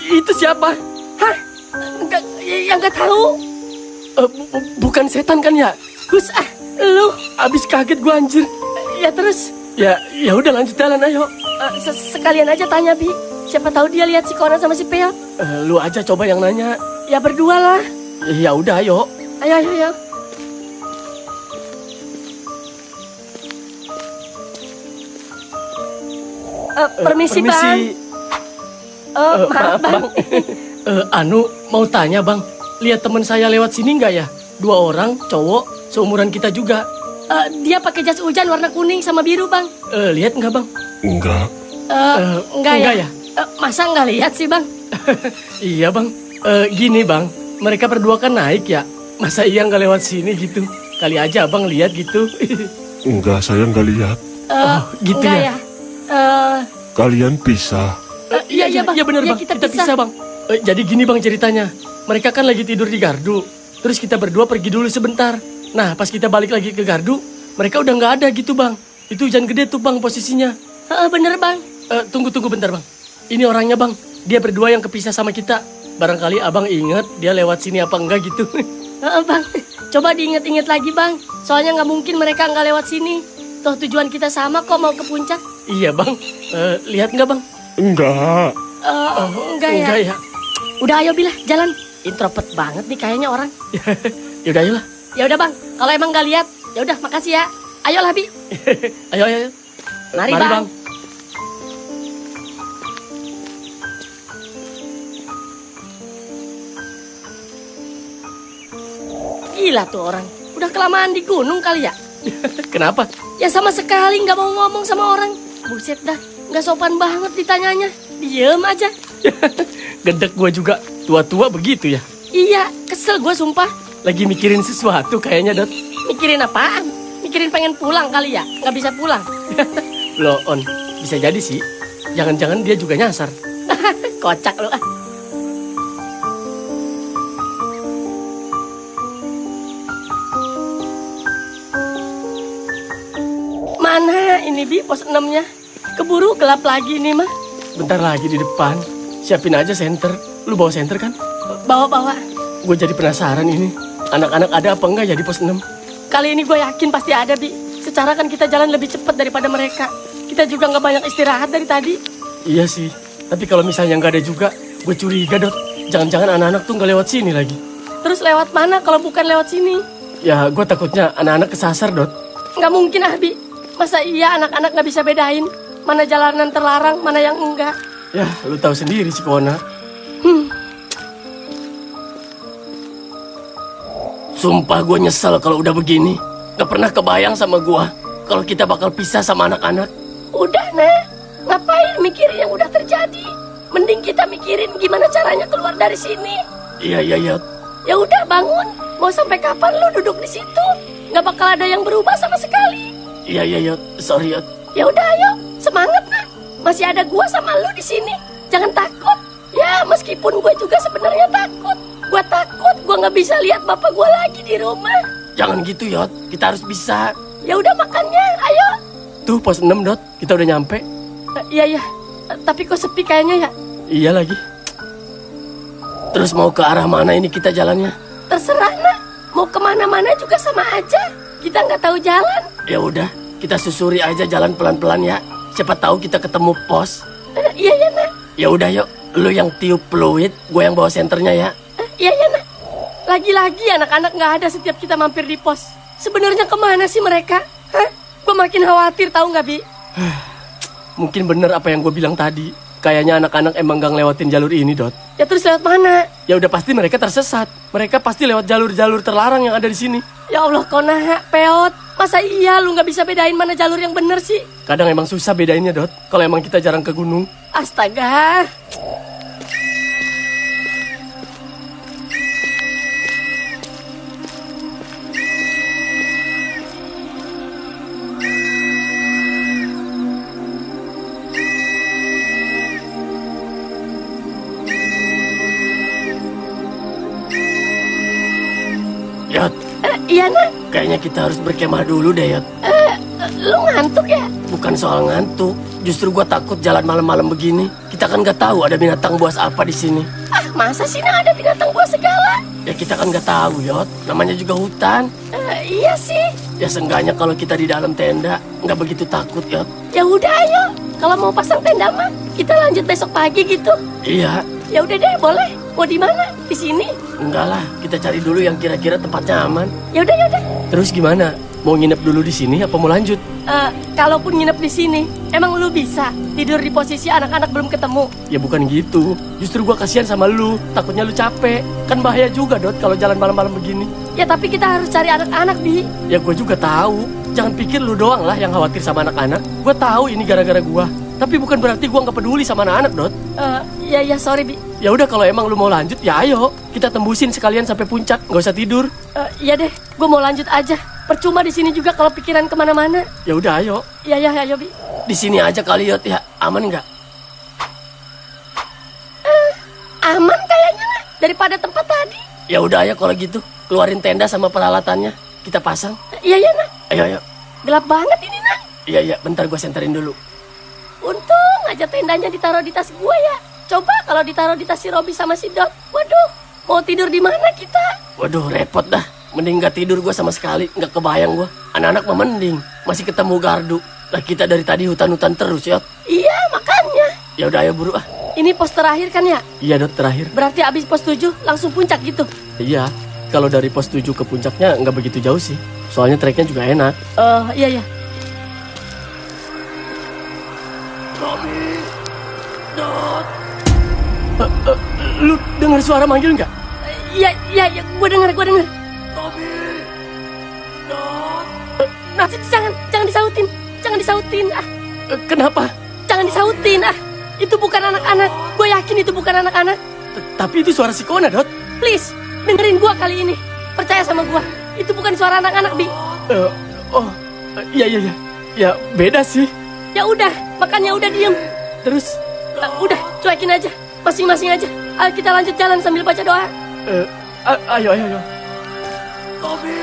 itu siapa? Hah? Nggak tahu. Bukan setan kan ya? Gus, lu. Abis kaget gua anjir. Ya terus, Ya udah lanjut jalan ayo. sekalian aja tanya, Bi. Siapa tahu dia lihat si Conan sama si Peot. Lu aja coba yang nanya. Ya berdua lah. Ya udah ayo. Ayo. Permisi, Bang. Maaf, Maaf, Bang. Anu mau tanya Bang, lihat teman saya lewat sini nggak ya? 2 orang cowok seumuran kita juga. Dia pakai jas hujan warna kuning sama biru, Bang. Lihat nggak Bang? Enggak. Enggak enggak ya? ya? Masa nggak lihat sih, Bang? Iya Bang. Gini Bang, mereka berdua kan naik ya. Masa iya nggak lewat sini gitu? Kali aja Abang lihat gitu. Enggak, saya nggak lihat. Gitu enggak ya? Kalian pisah. Iya, Bang. Iya bener Iya, Bang, kita kita pisah. pisah Bang. Jadi gini Bang ceritanya. Mereka kan lagi tidur di gardu. Terus kita berdua pergi dulu sebentar. Nah pas kita balik lagi ke gardu, mereka udah nggak ada gitu Bang. Itu hujan gede tuh Bang posisinya. Bener, Bang. Tunggu bentar Bang. Ini orangnya Bang. Dia berdua yang kepisah sama kita. Barangkali Abang inget dia lewat sini apa enggak gitu. Bang, coba diinget-inget lagi, Bang. Soalnya nggak mungkin mereka nggak lewat sini. Toh tujuan kita sama kok, mau ke puncak. Iya Bang. Lihat nggak Bang? Enggak. Enggak ya. ya. Udah ayo Bilah, jalan. Introvert banget nih kayaknya orang. Yaudah ayolah. Ya udah, Bang. Kalau emang nggak lihat, ya udah makasih ya. Ayolah, Bi. Ayo. Mari, Bang. Gila tuh orang. Udah kelamaan di gunung kali ya? Kenapa? Ya sama sekali nggak mau ngomong sama orang. Buset dah, nggak sopan banget ditanyanya. Diem aja. Gedek gue juga. Tua-tua begitu ya. Iya, kesel gue sumpah. Lagi mikirin sesuatu kayaknya Dot. Mikirin apaan? Mikirin pengen pulang kali ya? Nggak bisa pulang. Loh On, bisa jadi sih. Jangan-jangan dia juga nyasar. Kocak lu. Mana ini Bi pos 6-nya? Keburu gelap lagi nih mah. Bentar lagi di depan. Siapin aja senter. Lu bawa senter kan? Bawa-bawa. Gue jadi penasaran ini. Anak-anak ada apa enggak ya di pos 6? Kali ini gue yakin pasti ada, Bi. Secara kan kita jalan lebih cepat daripada mereka. Kita juga nggak banyak istirahat dari tadi. Iya sih. Tapi kalau misalnya nggak ada juga, gue curiga Dot. Jangan-jangan anak-anak tuh nggak lewat sini lagi. Terus lewat mana kalau bukan lewat sini? Ya gue takutnya anak-anak kesasar Dot. Nggak mungkin, Bi. Masa iya anak-anak nggak bisa bedain mana jalanan terlarang, mana yang enggak? Ya lu tahu sendiri si Kona. Sumpah gue nyesel kalau udah begini. Gak pernah kebayang sama gue kalau kita bakal pisah sama anak-anak. Udah, Nak. Ngapain mikirin yang udah terjadi? Mending kita mikirin gimana caranya keluar dari sini. Iya. Ya udah, bangun. Mau sampai kapan lu duduk di situ? Nggak bakal ada yang berubah sama sekali. Iya, Yot. Sorry, Yot. Ya udah, ayo. Semangat, Nak. Masih ada gua sama lu di sini. Jangan takut. Ya, meskipun gue juga sebenarnya takut. Gue takut gue nggak bisa lihat bapak gue lagi di rumah. Jangan gitu, Yot. Kita harus bisa. Ya udah makannya, ayo. Tuh, pos 6, Dot. Kita udah nyampe. Iya. Tapi kok sepi kayaknya ya? Iya lagi. Terus mau ke arah mana ini kita jalannya? Terserah, Nak. Mau kemana-mana juga sama aja. Kita nggak tahu jalan. Ya udah, kita susuri aja jalan pelan-pelan ya. Siapa tahu kita ketemu pos. Iya, Nak. Ya udah, yuk. Lu yang tiup fluid, gue yang bawa senternya ya. Iya, Nak. Lagi-lagi anak-anak nggak ada setiap kita mampir di pos. Sebenarnya kemana sih mereka? Hah? Gue makin khawatir, tahu nggak, Bi? Mungkin bener apa yang gue bilang tadi. Kayaknya anak-anak emang gak ngelewatin jalur ini, Dot. Ya terus lewat mana? Ya udah pasti mereka tersesat. Mereka pasti lewat jalur-jalur terlarang yang ada di sini. Ya Allah, Kona, Peot. Masa iya lu nggak bisa bedain mana jalur yang bener sih? Kadang emang susah bedainnya, Dot. Kalau emang kita jarang ke gunung. Astaga. Iya, Nak. Kayaknya kita harus berkemah dulu deh, Yot. Lu ngantuk ya? Bukan soal ngantuk, justru gua takut jalan malam-malam begini. Kita kan nggak tahu ada binatang buas apa di sini. Ah, masa sih Nak ada binatang buas segala? Ya kita kan nggak tahu, Yot. Namanya juga hutan. Iya sih. Ya seenggaknya kalau kita di dalam tenda nggak begitu takut, Yot. Ya udah ayo. Kalau mau pasang tenda mah, kita lanjut besok pagi gitu. Iya. Ya udah deh, boleh. Mau di mana? Di sini? Enggak lah, kita cari dulu yang kira-kira tempatnya aman. Ya udah, ya udah. Terus gimana? Mau nginep dulu di sini apa mau lanjut? Kalaupun nginep di sini, emang lu bisa tidur di posisi anak-anak belum ketemu? Ya bukan gitu. Justru gua kasihan sama lu. Takutnya lu capek. Kan bahaya juga, Dot, kalau jalan malam-malam begini. Ya tapi kita harus cari anak-anak, Bi. Ya gua juga tahu. Jangan pikir lu doang lah yang khawatir sama anak-anak. Gua tahu ini gara-gara gua. Tapi bukan berarti gua nggak peduli sama anak-anak, Dot. Ya sorry, Bi. Ya udah kalau emang lu mau lanjut, ya ayo. Kita tembusin sekalian sampai puncak. Nggak usah tidur. Iya deh, gua mau lanjut aja. Percuma di sini juga kalau pikiran kemana-mana. Ya udah ayo. Ya, ayo, Bi. Di sini aja kali, Yot, ya. Aman nggak? Aman kayaknya, Nak. Daripada tempat tadi. Ya udah ayo kalau gitu. Keluarin tenda sama peralatannya. Kita pasang. Iya, Nak. Ayo. Gelap banget ini, Nak. Iya. Bentar gua senterin dulu. Untung aja tendanya ditaruh di tas gua ya. Coba kalau ditaruh di tas si Robi sama si Dot. Waduh, mau tidur di mana kita? Waduh, repot dah. Mending gak tidur gua sama sekali. Nggak kebayang gua. Anak-anak mah mending. Masih ketemu gardu. Lah kita dari tadi hutan-hutan terus, Yot. Iya, makanya. Ya udah ayo buru ah. Ini pos terakhir kan ya? Iya, Dot, terakhir. Berarti abis pos 7 langsung puncak gitu? Iya. Kalau dari pos 7 ke puncaknya nggak begitu jauh sih. Soalnya treknya juga enak. Iya. Robi, Dot. Lu dengar suara manggil nggak? Iya, gue denger. Robi, Dot. Nah, jangan disautin. Kenapa? Jangan disautin. Itu bukan anak-anak. Gue yakin itu bukan anak-anak. Tapi itu suara si Kona, Dot. Please, dengerin gue kali ini. Percaya sama gue. Itu bukan suara anak-anak, Bi. Iya. Ya, beda sih. Ya udah, makanya udah diem. Terus? Udah, cuekin aja. Masing-masing aja. Ayo kita lanjut jalan sambil baca doa. Ayo. Robi,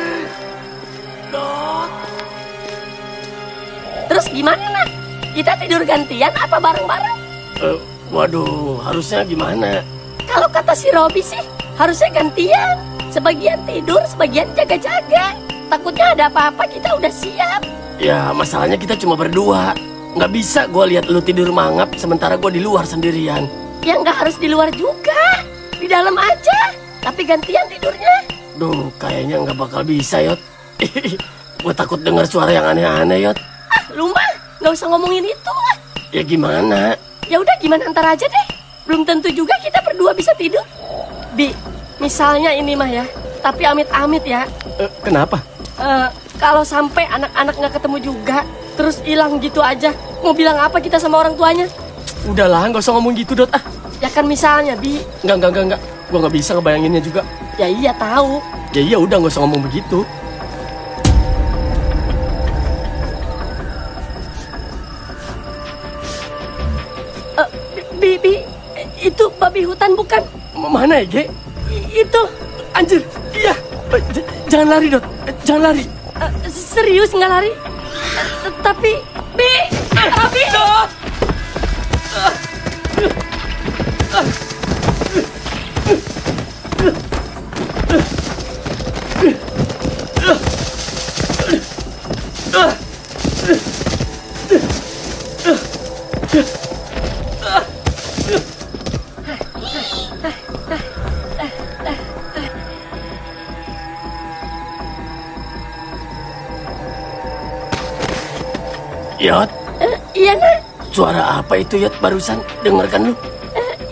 Dot. Terus gimana, Nak? Kita tidur gantian apa bareng-bareng? Waduh, harusnya gimana? Kalau kata si Robi sih, harusnya gantian. Sebagian tidur, sebagian jaga-jaga. Takutnya ada apa-apa kita udah siap. Ya, masalahnya kita cuma berdua. Nggak bisa gue lihat lu tidur mangap sementara gue di luar sendirian. Ya nggak harus di luar juga. Di dalam aja. Tapi gantian tidurnya. Duh, kayaknya nggak bakal bisa, Yot. Gue takut dengar suara yang aneh-aneh, Yot. Lu mah nggak usah ngomongin itu. Ya gimana? Ya udah gimana ntar aja deh. Belum tentu juga kita berdua bisa tidur. Bi, misalnya ini mah ya. Tapi amit-amit ya. Kenapa? Kalau sampai anak-anak nggak ketemu juga, terus hilang gitu aja, mau bilang apa kita sama orang tuanya? Udahlah, nggak usah ngomong gitu, Dot. Ya kan misalnya, Bi. Enggak. Gue nggak bisa ngebayanginnya juga. Ya iya tahu. Ya iya udah, nggak usah ngomong begitu. Bi, itu babi hutan bukan? Mana ya, Ge? Itu. Anjir, iya. Jangan lari, Dot. Jangan lari. Serius nggak lari? Tapi, Bi, Robi. Dot. Yot. Iya, Nak. Suara apa itu, Yot, barusan? Dengar kan lu?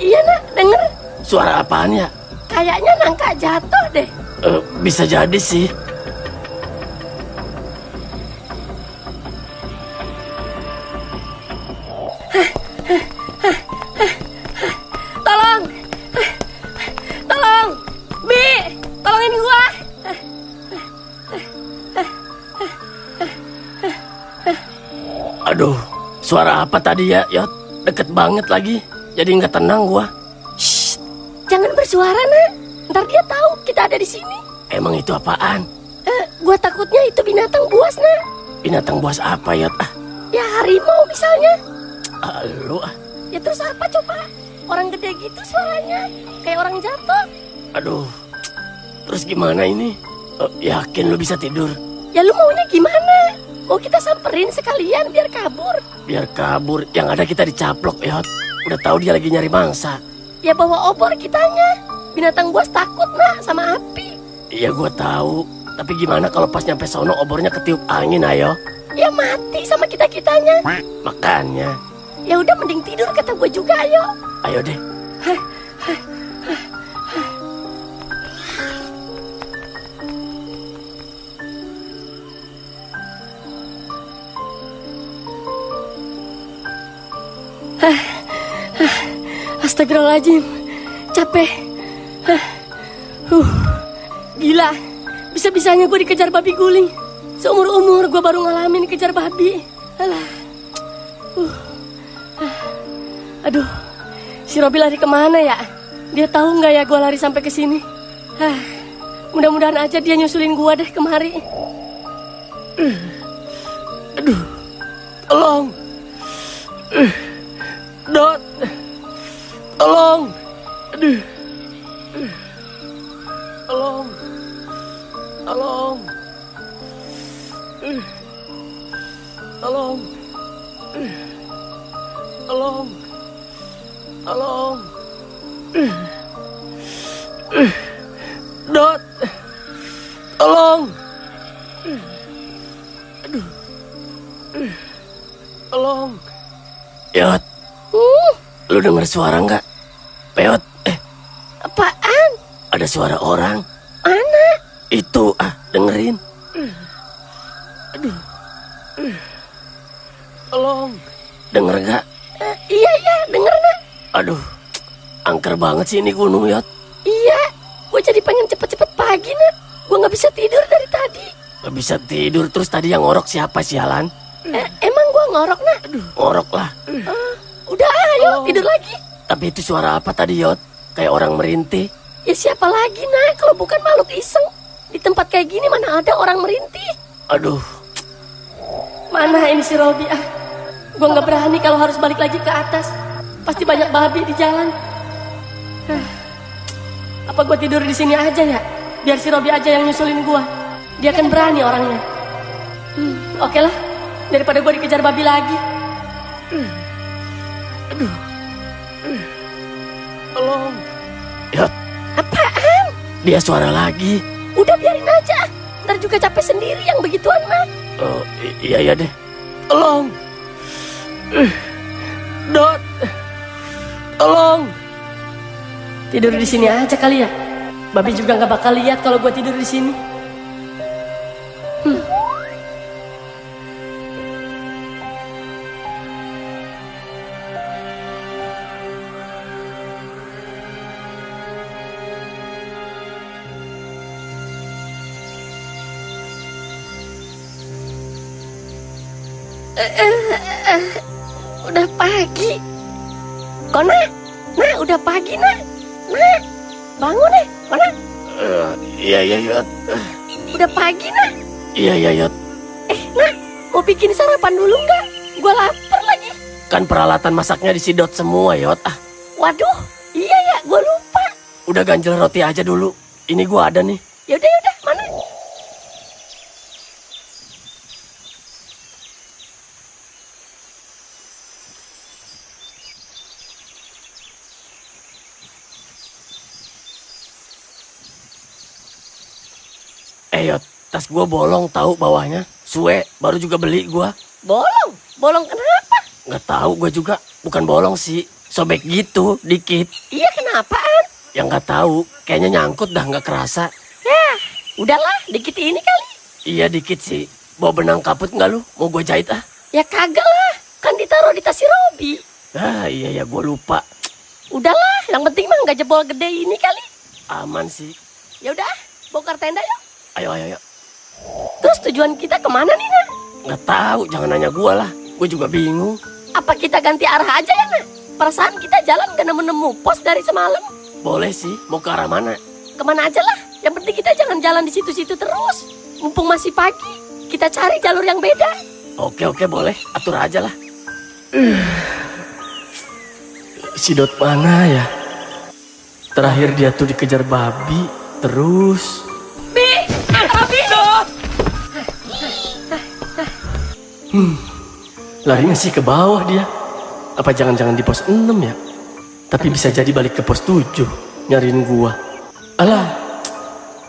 Iya, Nak, denger. Suara apaan ya? Kayaknya nangka jatuh deh. Bisa jadi sih. Tolong, Bi, tolongin gua. Aduh, suara apa tadi ya, Yot? Deket banget lagi. Jadi nggak tenang gua. Jangan bersuara, Nak. Ntar dia tahu kita ada di sini. Emang itu apaan? Gua takutnya itu binatang buas, Nak. Binatang buas apa, Yot? Ya harimau misalnya. Lu Ya terus apa coba? Orang gede gitu suaranya, kayak orang jatuh. Aduh, terus gimana ini? Yakin lu bisa tidur? Ya lu maunya gimana? Mau kita samperin sekalian biar kabur? Biar kabur, yang ada kita dicaplok, Yot. Udah tahu dia lagi nyari mangsa. Ya bawa obor kitanya. Binatang buas takut, Nak, sama api. Iya, gua tahu. Tapi gimana kalau pas nyampe sono obornya ketiup angin, ayo? Ya mati sama kita-kitanya. Makanya. Ya udah mending tidur kata gue juga, ayo. Ayo deh. Astagfirullahaladzim, capek. Gila, bisa-bisanya gue dikejar babi guling. Seumur-umur gue baru ngalamin kejar babi. Alah. Aduh, si Robi lari kemana ya? Dia tahu nggak ya gue lari sampai ke sini? Mudah-mudahan aja dia nyusulin gue deh kemari. Aduh, tolong. Dot, tolong. Aduh, tolong, tolong, tolong, tolong, tolong. Dot, tolong. Aduh, tolong. Yot. Lu denger suara nggak? Peot, Apaan? ada suara orang. Mana? Itu, dengerin. Aduh. Tolong. Denger nggak? Iya, denger, Nak. Aduh, angker banget sih ini gunung, Yot. Iya, gue jadi pengen cepet-cepet pagi, Nak. Gue nggak bisa tidur dari tadi. Gak bisa tidur, terus tadi yang ngorok siapa, sialan? Emang gue ngorok, Nak? Ngorok lah. Udah, ayo tidur lagi. Tapi itu suara apa tadi, Yot? Kayak orang merintih. Ya siapa lagi, Nak, kalau bukan makhluk iseng. Di tempat kayak gini mana ada orang merintih. Aduh, Mana ini si Robi, Gue nggak berani kalau harus balik lagi ke atas. Pasti banyak babi di jalan. Apa gue tidur di sini aja ya? Biar si Robi aja yang nyusulin gue. Dia kan berani orangnya. Oke lah, daripada gue dikejar babi lagi. aduh. Tolong. Yot, Apaan? dia suara lagi. Udah biarin aja. Ntar juga capek sendiri yang begituan mah. Oh, iya deh. Tolong. Dot. Tolong. Tidur di sini aja kali ya. Babi juga nggak bakal lihat kalau gue tidur di sini. Udah pagi. Kona, nah udah pagi nah. Nah, bangun deh, Kona. Iya, Yot. Udah pagi nah. Iya, Yot. Nah, mau bikin sarapan dulu nggak? Gue lapar lagi. Kan peralatan masaknya disidot semua, Yot. Waduh, iya ya, gue lupa. Udah ganjel roti aja dulu. Ini gua ada nih. Yaudah, mana? Yot, tas gua bolong tahu bawahnya. Suwe, baru juga beli gua. Bolong? Bolong kenapa? Nggak tahu gua juga. Bukan bolong sih. Sobek gitu, dikit. Iya, kenapaan? Yang nggak tahu, kayaknya nyangkut dah nggak kerasa. Ya, udahlah, dikit ini kali. Iya dikit sih. Bawa benang kaput nggak lu? Mau gua jahit Ya kagak lah, kan ditaruh di tas si Robi. Iya ya, gua lupa. Udahlah, yang penting mah nggak jebol gede ini kali. Aman sih. Ya udah, bongkar tenda yuk. Ayo. Terus tujuan kita kemana nih, Nak? Nggak tahu, jangan nanya gua lah. Gua juga bingung. Apa kita ganti arah aja ya, Nak? Perasaan kita jalan gak nemu-nemu pos dari semalam. Boleh sih, mau ke arah mana? Kemana aja lah, yang penting kita jangan jalan di situ-situ terus. Mumpung masih pagi, kita cari jalur yang beda. Oke, boleh. Atur aja lah. Si Dot mana ya? Terakhir dia tuh dikejar babi, terus... Bi! Babi! Larinya sih ke bawah dia. Apa jangan-jangan di pos 6 ya? Tapi bisa jadi balik ke pos 7, nyariin gua. Alah,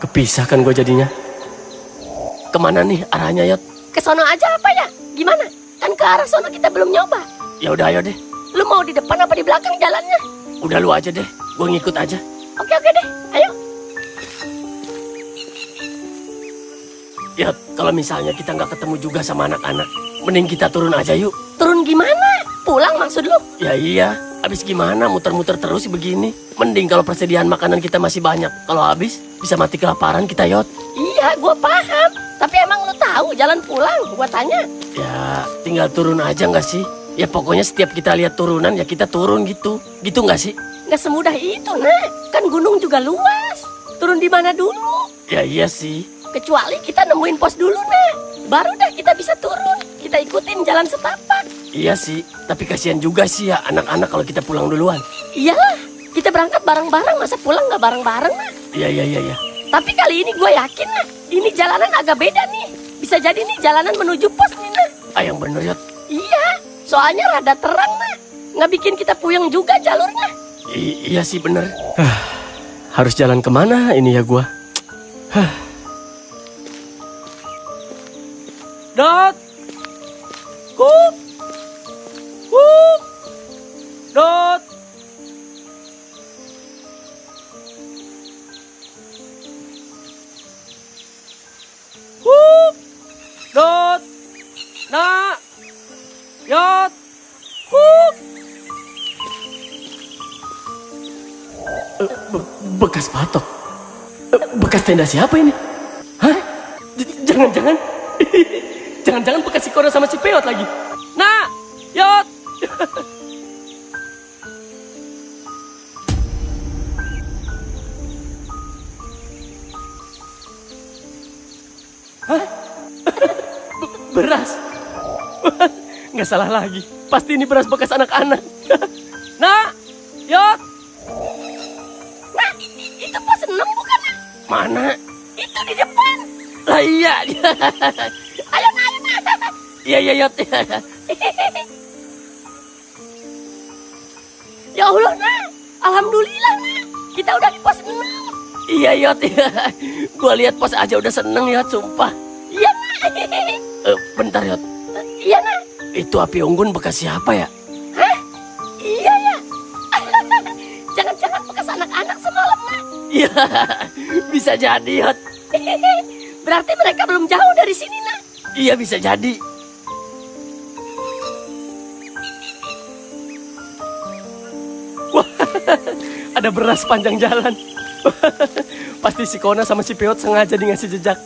kepisah kan gua jadinya. Kemana nih arahnya, Yot? Ke sono aja apa ya? Gimana? Kan ke arah sono kita belum nyoba. Ya udah, ayo deh. Lu mau di depan apa di belakang jalannya? Udah lu aja deh, gua ngikut aja. Oke deh, ayo. Yot, kalau misalnya kita nggak ketemu juga sama anak-anak, mending kita turun aja yuk. Turun gimana? Pulang maksud lu? Ya iya, habis gimana muter-muter terus begini? Mending kalau persediaan makanan kita masih banyak. Kalau habis, bisa mati kelaparan kita, Yot. Iya, gua paham. Tapi emang lu tahu jalan pulang? Gua tanya. Ya, tinggal turun aja nggak sih? Ya pokoknya setiap kita lihat turunan, ya kita turun gitu. Gitu nggak sih? Nggak semudah itu, Nak. Kan gunung juga luas. Turun di mana dulu? Ya iya sih. Kecuali kita nemuin pos dulu, Nak. Baru dah kita bisa turun. Kita ikutin jalan setapak. Iya sih, tapi kasihan juga sih ya anak-anak kalau kita pulang duluan. Iyalah, kita berangkat bareng-bareng, masa pulang nggak bareng-bareng, Nak? Iya. Tapi kali ini gue yakin, Nak. Ini jalanan agak beda nih. Bisa jadi nih jalanan menuju pos nih, Nak. Ah, yang bener, Yot. Iya, soalnya rada terang, Nak. Nggak bikin kita puyeng juga jalurnya. Iya sih bener. Harus jalan kemana ini ya gua? Dot! Kup! Kup! Dot! Kup! Dot! Nak! Yot! Kup! Bekas patok. Bekas tenda siapa ini? Hah? Jangan-jangan. Jangan-jangan bekas si Kono sama si Peot lagi. Nak! Yot! Hah? Beras. Nggak salah lagi. Pasti ini beras bekas anak-anak. Nak! Yot! Nah, itu pos 6 bukan? Mana? Itu di depan. Lah iya. Ayo, Nak. Iya, Yot. Ya Allah, Nak. Alhamdulillah, Nak. Kita udah di pos 6. Iya, Yot. Gua lihat pos aja udah seneng, Yot, sumpah. Iya, Nak. Bentar, Yot. Iya, Nak. Itu api unggun bekas siapa ya? Hah? Iya, ya. Jangan-jangan bekas anak-anak semalam, Nak. Iya, bisa jadi, Yot. Berarti mereka belum jauh dari sini, Nak. Iya, bisa jadi. Wah, ada beras panjang jalan. Pasti si Kona sama si Peot sengaja di ngasih jejak.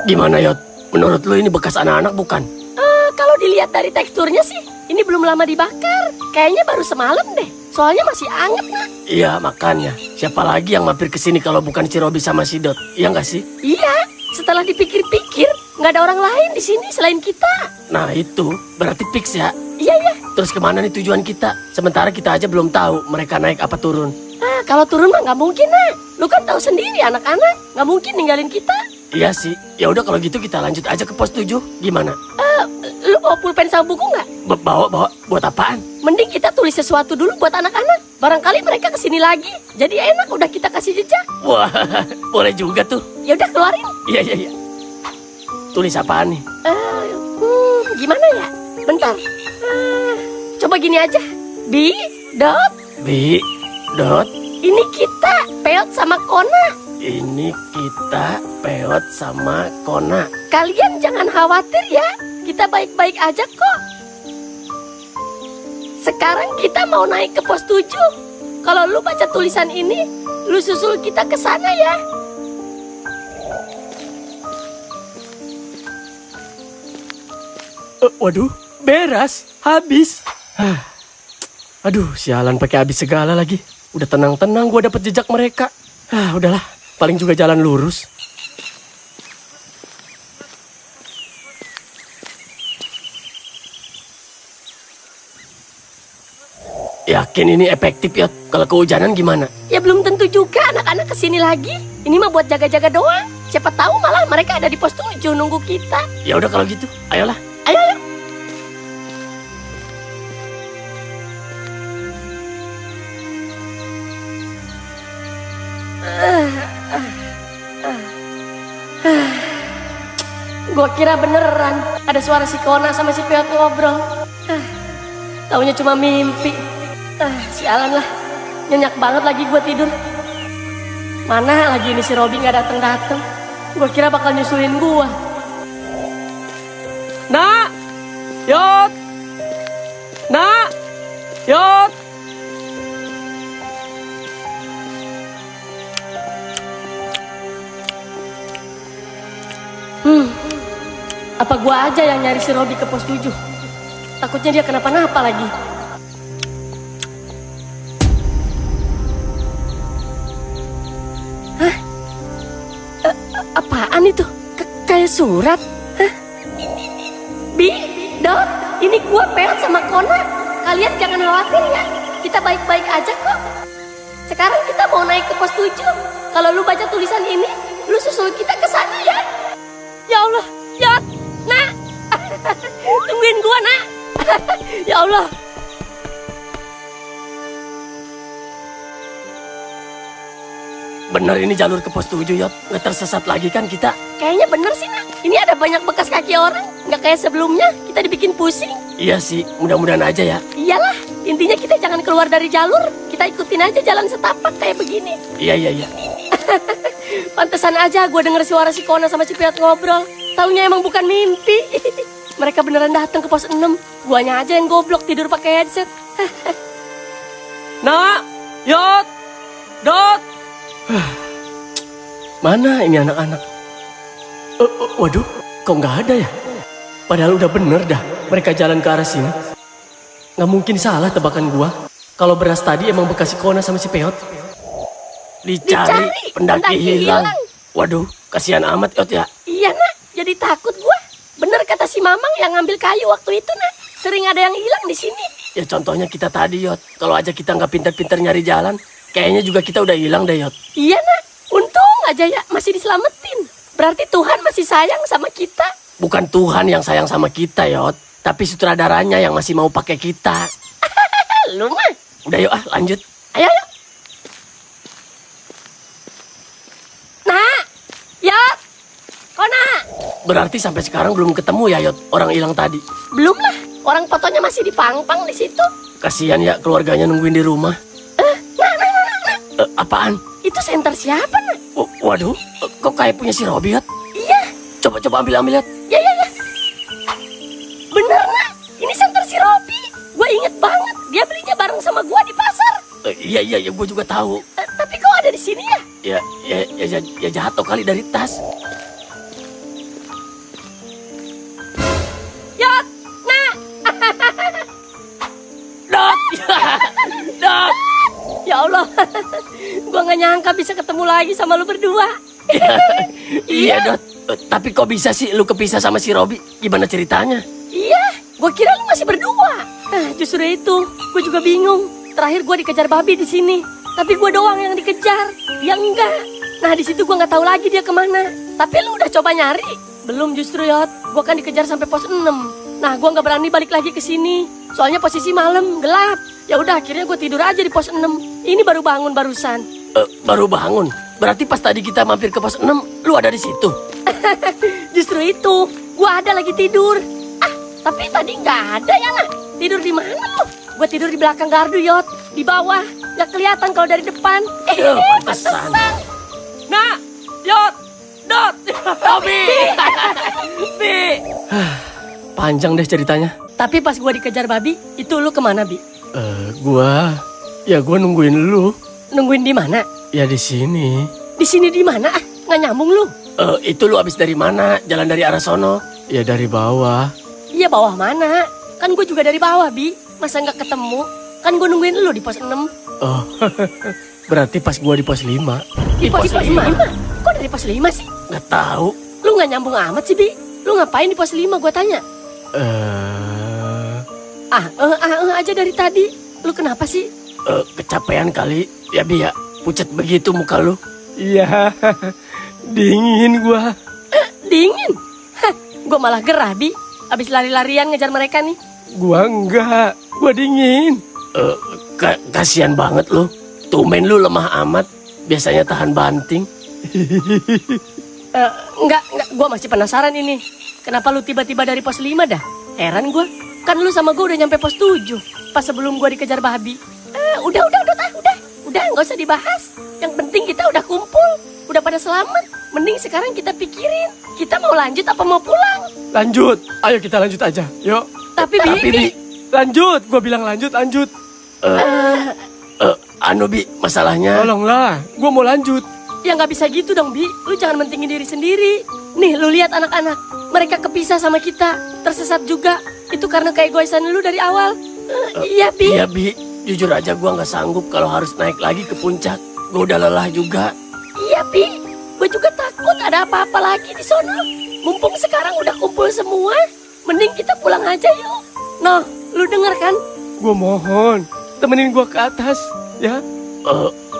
Gimana, Yot? Menurut lu ini bekas anak-anak bukan? Kalau dilihat dari teksturnya sih, ini belum lama dibakar. Kayaknya baru semalam deh. Soalnya masih anget, Nak. Iya, makanya. Siapa lagi yang mampir ke sini kalau bukan si Robi sama si Dot? Iya nggak sih? Iya, setelah dipikir-pikir, nggak ada orang lain di sini selain kita. Nah, itu berarti fix ya. Iya. Terus kemana nih tujuan kita? Sementara kita aja belum tahu mereka naik apa turun. Kalau turun mah nggak mungkin, Nak. Lu kan tahu sendiri anak-anak nggak mungkin ninggalin kita. Iya sih. Ya udah kalau gitu kita lanjut aja ke pos 7. Gimana? Lu bawa pulpen sama buku nggak? Bawa buat apaan? Mending kita tulis sesuatu dulu buat anak-anak. Barangkali mereka kesini lagi. Jadi enak udah kita kasih jejak. Wah, boleh juga tuh. Ya udah keluarin. Iya. Tulis apaan nih? Gimana ya? Bentar. Coba gini aja. Dot. Dot. Ini kita, Peot sama Kona. Ini kita, Peot sama Kona. Kalian jangan khawatir ya. Kita baik-baik aja kok. Sekarang kita mau naik ke pos 7. Kalau lu baca tulisan ini, lu susul kita ke sana ya. Waduh, beras, habis. Aduh, sialan pakai habis segala lagi. Udah tenang-tenang gue dapet jejak mereka. Udahlah, paling juga jalan lurus. Yakin ini efektif ya? Kalau kehujanan gimana? Ya belum tentu juga anak-anak kesini lagi. Ini mah buat jaga-jaga doang. Siapa tahu malah mereka ada di pos 7 nunggu kita. Ya udah kalau gitu, ayolah. Ayo, ayo. Gua kira beneran ada suara si Kona sama si Peot ngobrol. Taunya cuma mimpi. Sialan lah, nyenyak banget lagi gue tidur. Mana lagi ini si Robby nggak datang. Gue kira bakal nyusulin gue. Nak, Yot, Nak, Yot. Apa gue aja yang nyari si Robby ke pos 7? Takutnya dia kenapa-napa lagi. Apaan itu? Kayak surat? Hah? Bi, Dot, ini gua Peot sama Kona. Kalian jangan khawatir ya. Kita baik-baik aja kok. Sekarang kita mau naik ke pos 7. Kalau lu baca tulisan ini, lu susul kita ke sana ya. Ya Allah, Yot, Nak. Tungguin gua, Nak. Ya Allah. Bener ini jalur ke pos 7, Yot. Nggak tersesat lagi kan kita? Kayaknya bener sih, Nak. Ini ada banyak bekas kaki orang. Nggak kayak sebelumnya, kita dibikin pusing. Iya sih, mudah-mudahan aja ya. Iyalah, intinya kita jangan keluar dari jalur. Kita ikutin aja jalan setapak kayak begini. Iya. Pantesan aja gue denger suara si Kona sama si Peot ngobrol. Taunya emang bukan mimpi. Mereka beneran datang ke pos 6. Guanya aja yang goblok tidur pakai headset. Nak, Yot, Dot. Mana ini anak-anak? Waduh, kok nggak ada ya? Padahal udah bener dah mereka jalan ke arah sini. Nggak mungkin salah tebakan gua. Kalau beras tadi emang bekas si Kona sama si Peot. Dicari, pendaki hilang. Waduh, kasihan amat Yot ya. Iya, Nak, jadi takut gua. Bener kata si Mamang yang ngambil kayu waktu itu, Nak. Sering ada yang hilang di sini. Ya contohnya kita tadi, Yot. Kalau aja kita nggak pintar-pintar nyari jalan, kayaknya juga kita udah hilang deh, Yot. Iya, Nak. Untung aja ya masih diselamatin. Berarti Tuhan masih sayang sama kita. Bukan Tuhan yang sayang sama kita, Yot. Tapi sutradaranya yang masih mau pakai kita. Lu mah. Udah yuk lanjut. Ayo. Nak, Yot, Kona. Berarti sampai sekarang belum ketemu ya, Yot, orang hilang tadi. Belum lah. Orang fotonya masih dipangpang di situ. Kasihan ya keluarganya nungguin di rumah. Apaan? Itu senter siapa, Nak? Waduh, kok kayak punya si Robby, Yot? Iya. Coba ambil, Yot. Ya. Bener, Nak. Ini senter si Robby. Gue inget banget. Dia belinya bareng sama gue di pasar. Iya, gue juga tahu. Tapi kok ada di sini ya? Ya jatuh kali dari tas. Yot, Nak. Dot. Dot. Ya Allah, gue gak nyangka bisa ketemu lagi sama lu berdua. Iya, Dot. Tapi kok bisa sih lu kepisah sama si Robby? Gimana ceritanya? Iya, gue kira lu masih berdua. Justru itu, gue juga bingung. Terakhir gue dikejar babi di sini, tapi gue doang yang dikejar. Dia enggak. Nah di situ gue nggak tahu lagi dia kemana. Tapi lu udah coba nyari? Belum justru, Yot. Gue kan dikejar sampai pos 6. Nah gue nggak berani balik lagi ke sini. Soalnya posisi malam gelap. Ya udah akhirnya gue tidur aja di pos 6. Ini baru bangun barusan. Baru bangun? Berarti pas tadi kita mampir ke pos 6, lu ada di situ? Justru itu, gue ada lagi tidur. Tapi tadi nggak ada ya, Nak. Tidur di mana lu? Gue tidur di belakang gardu, Yot. Di bawah, nggak kelihatan kalau dari depan. Pantesan. Nah, Yot, Dot, Robby. Bi. Panjang deh ceritanya. Tapi pas gue dikejar babi, itu lu kemana, Bi? Gua nungguin lu. Nungguin di mana? Ya di sini. Di sini di mana? Nggak nyambung lu. Itu lu abis dari mana? Jalan dari arah sono? Ya dari bawah. Iya bawah mana? Kan gue juga dari bawah, Bi. Masa nggak ketemu? Kan gue nungguin lu di pos 6. Oh, berarti pas gua di pos 5. Di pos 5? Kok dari pos 5 sih? Nggak tahu. Lu nggak nyambung amat sih, Bi. Lu ngapain di pos 5, gue tanya? Aja dari tadi. Lu kenapa sih? Kecapean kali. Ya, Bi ya. Pucat begitu muka lu. Iya, dingin gua. Dingin? Hah, gue malah gerah, Bi. Abis lari-larian ngejar mereka nih. Gua enggak. Gua dingin. Kasian banget lu. Tumben lu lemah amat. Biasanya tahan banting. Enggak, gue masih penasaran ini. Kenapa lu tiba-tiba dari pos 5 dah? Heran gue. Kan lu sama gue udah nyampe pos 7. Pas sebelum gue dikejar babi. Udah, nggak usah dibahas. Yang penting kita udah kumpul. Udah pada selamat. Mending sekarang kita pikirin. Kita mau lanjut apa mau pulang? Lanjut. Ayo kita lanjut aja. Yuk. Tapi Bi. Lanjut. Gua bilang lanjut. Bi, masalahnya. Tolonglah. Gua mau lanjut. Ya nggak bisa gitu dong, Bi. Lu jangan mentingin diri sendiri. Nih, lu lihat anak-anak. Mereka kepisah sama kita. Tersesat juga. Itu karena keegoisan lu dari awal. Iya, Bi. Iya, Bi. Jujur aja gua nggak sanggup kalau harus naik lagi ke puncak. Gua udah lelah juga. Iya, Bi. Gue juga takut ada apa-apa lagi di sono. Mumpung sekarang udah kumpul semua, mending kita pulang aja yuk. Noh, lu denger kan? Gua mohon, temenin gua ke atas, ya.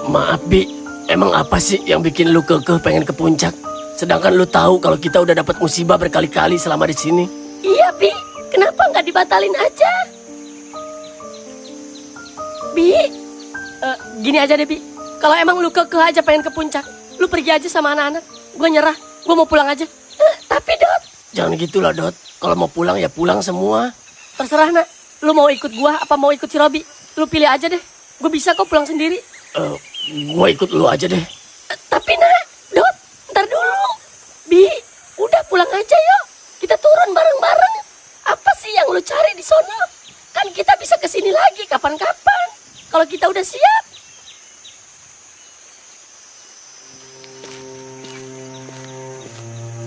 Maaf, Bi. Emang apa sih yang bikin lu kekeh pengen ke puncak? Sedangkan lu tahu kalau kita udah dapat musibah berkali-kali selama di sini. Iya, Bi. Kenapa nggak dibatalin aja? Bi, gini aja deh, Bi. Kalau emang lu kekeh aja pengen ke puncak, lu pergi aja sama anak-anak. Gue nyerah, gue mau pulang aja. Tapi Dot, jangan gitulah, Dot. Kalau mau pulang ya pulang semua. Terserah, Nak. Lu mau ikut gue apa mau ikut si Robi? Lu pilih aja deh. Gue bisa kok pulang sendiri. Gue ikut lu aja deh. Tapi Nak, Dot, ntar dulu. Bi, udah pulang aja yuk. Kita turun bareng-bareng. Apa sih yang lu cari di sono? Kan kita bisa kesini lagi kapan-kapan. Kalau kita udah siap.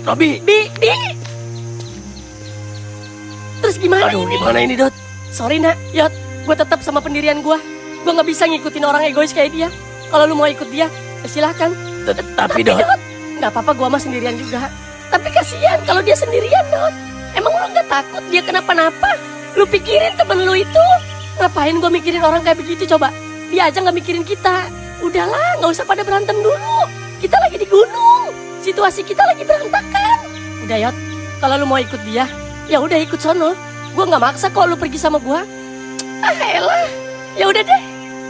Robi. Bi. Terus gimana Aduh, ini? gimana ini, Dot? Sorry, Nak. Yot, gue tetap sama pendirian gue. Gue gak bisa ngikutin orang egois kayak dia. Kalau lu mau ikut dia, silahkan. Tapi Dot. Gak apa-apa, gue mah sendirian juga. Tapi kasihan kalau dia sendirian, Dot. Emang lu gak takut dia kenapa-napa? Lu pikirin temen lu itu. Ngapain gue mikirin orang kayak begitu coba? Dia aja gak mikirin kita. Udahlah, gak usah pada berantem dulu. Kita lagi di gunung. Situasi kita lagi berantakan. Udah, Yot. Kalau lu mau ikut dia, ya udah ikut sono. Gue nggak maksa kok lu pergi sama gue. Elah. Ya udah deh.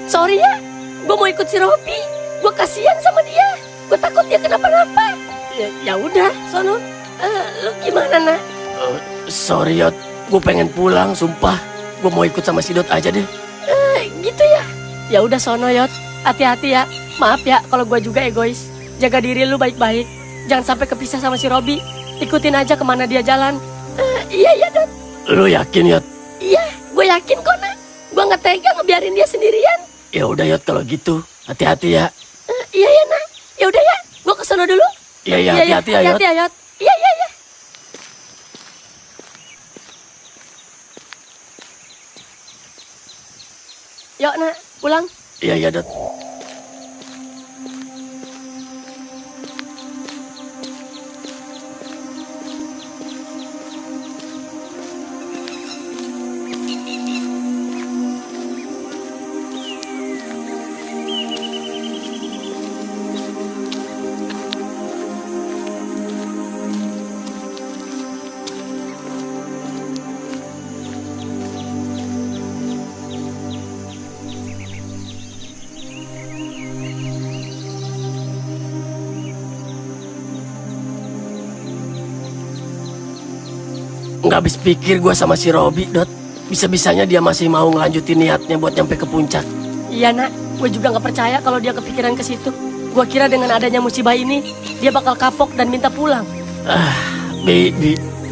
Sorry ya. Gue mau ikut si Robi. Gue kasihan sama dia. Gue takut dia kenapa-napa. Ya udah, sono. Lu gimana, Nak? Sorry, Yot. Gue pengen pulang, sumpah. Gue mau ikut sama si Dot aja deh. Gitu ya. Ya udah, sono, Yot. Hati-hati ya. Maaf ya kalau gue juga egois. Jaga diri lu baik-baik. Jangan sampai kepisah sama si Robi. Ikutin aja kemana dia jalan. Iya, Dot. Lu yakin, Yot? Iya, gue yakin kok, Nak. Gue nggak tega ngebiarin dia sendirian. Ya udah, Yot, kalau gitu. Hati-hati ya. Iya, Nak. Ya udah ya. Gue kesana dulu. Iya, hati-hati ya, Yot. Hati-hati ya, Yot. Iya. Yuk, Nak. Pulang. Iya, Dot. Nggak habis pikir gue sama si Robi, Dot. Bisa-bisanya dia masih mau ngelanjutin niatnya buat nyampe ke puncak. Iya, Nak. Gue juga nggak percaya kalau dia kepikiran ke situ. Gue kira dengan adanya musibah ini, dia bakal kapok dan minta pulang. Bi,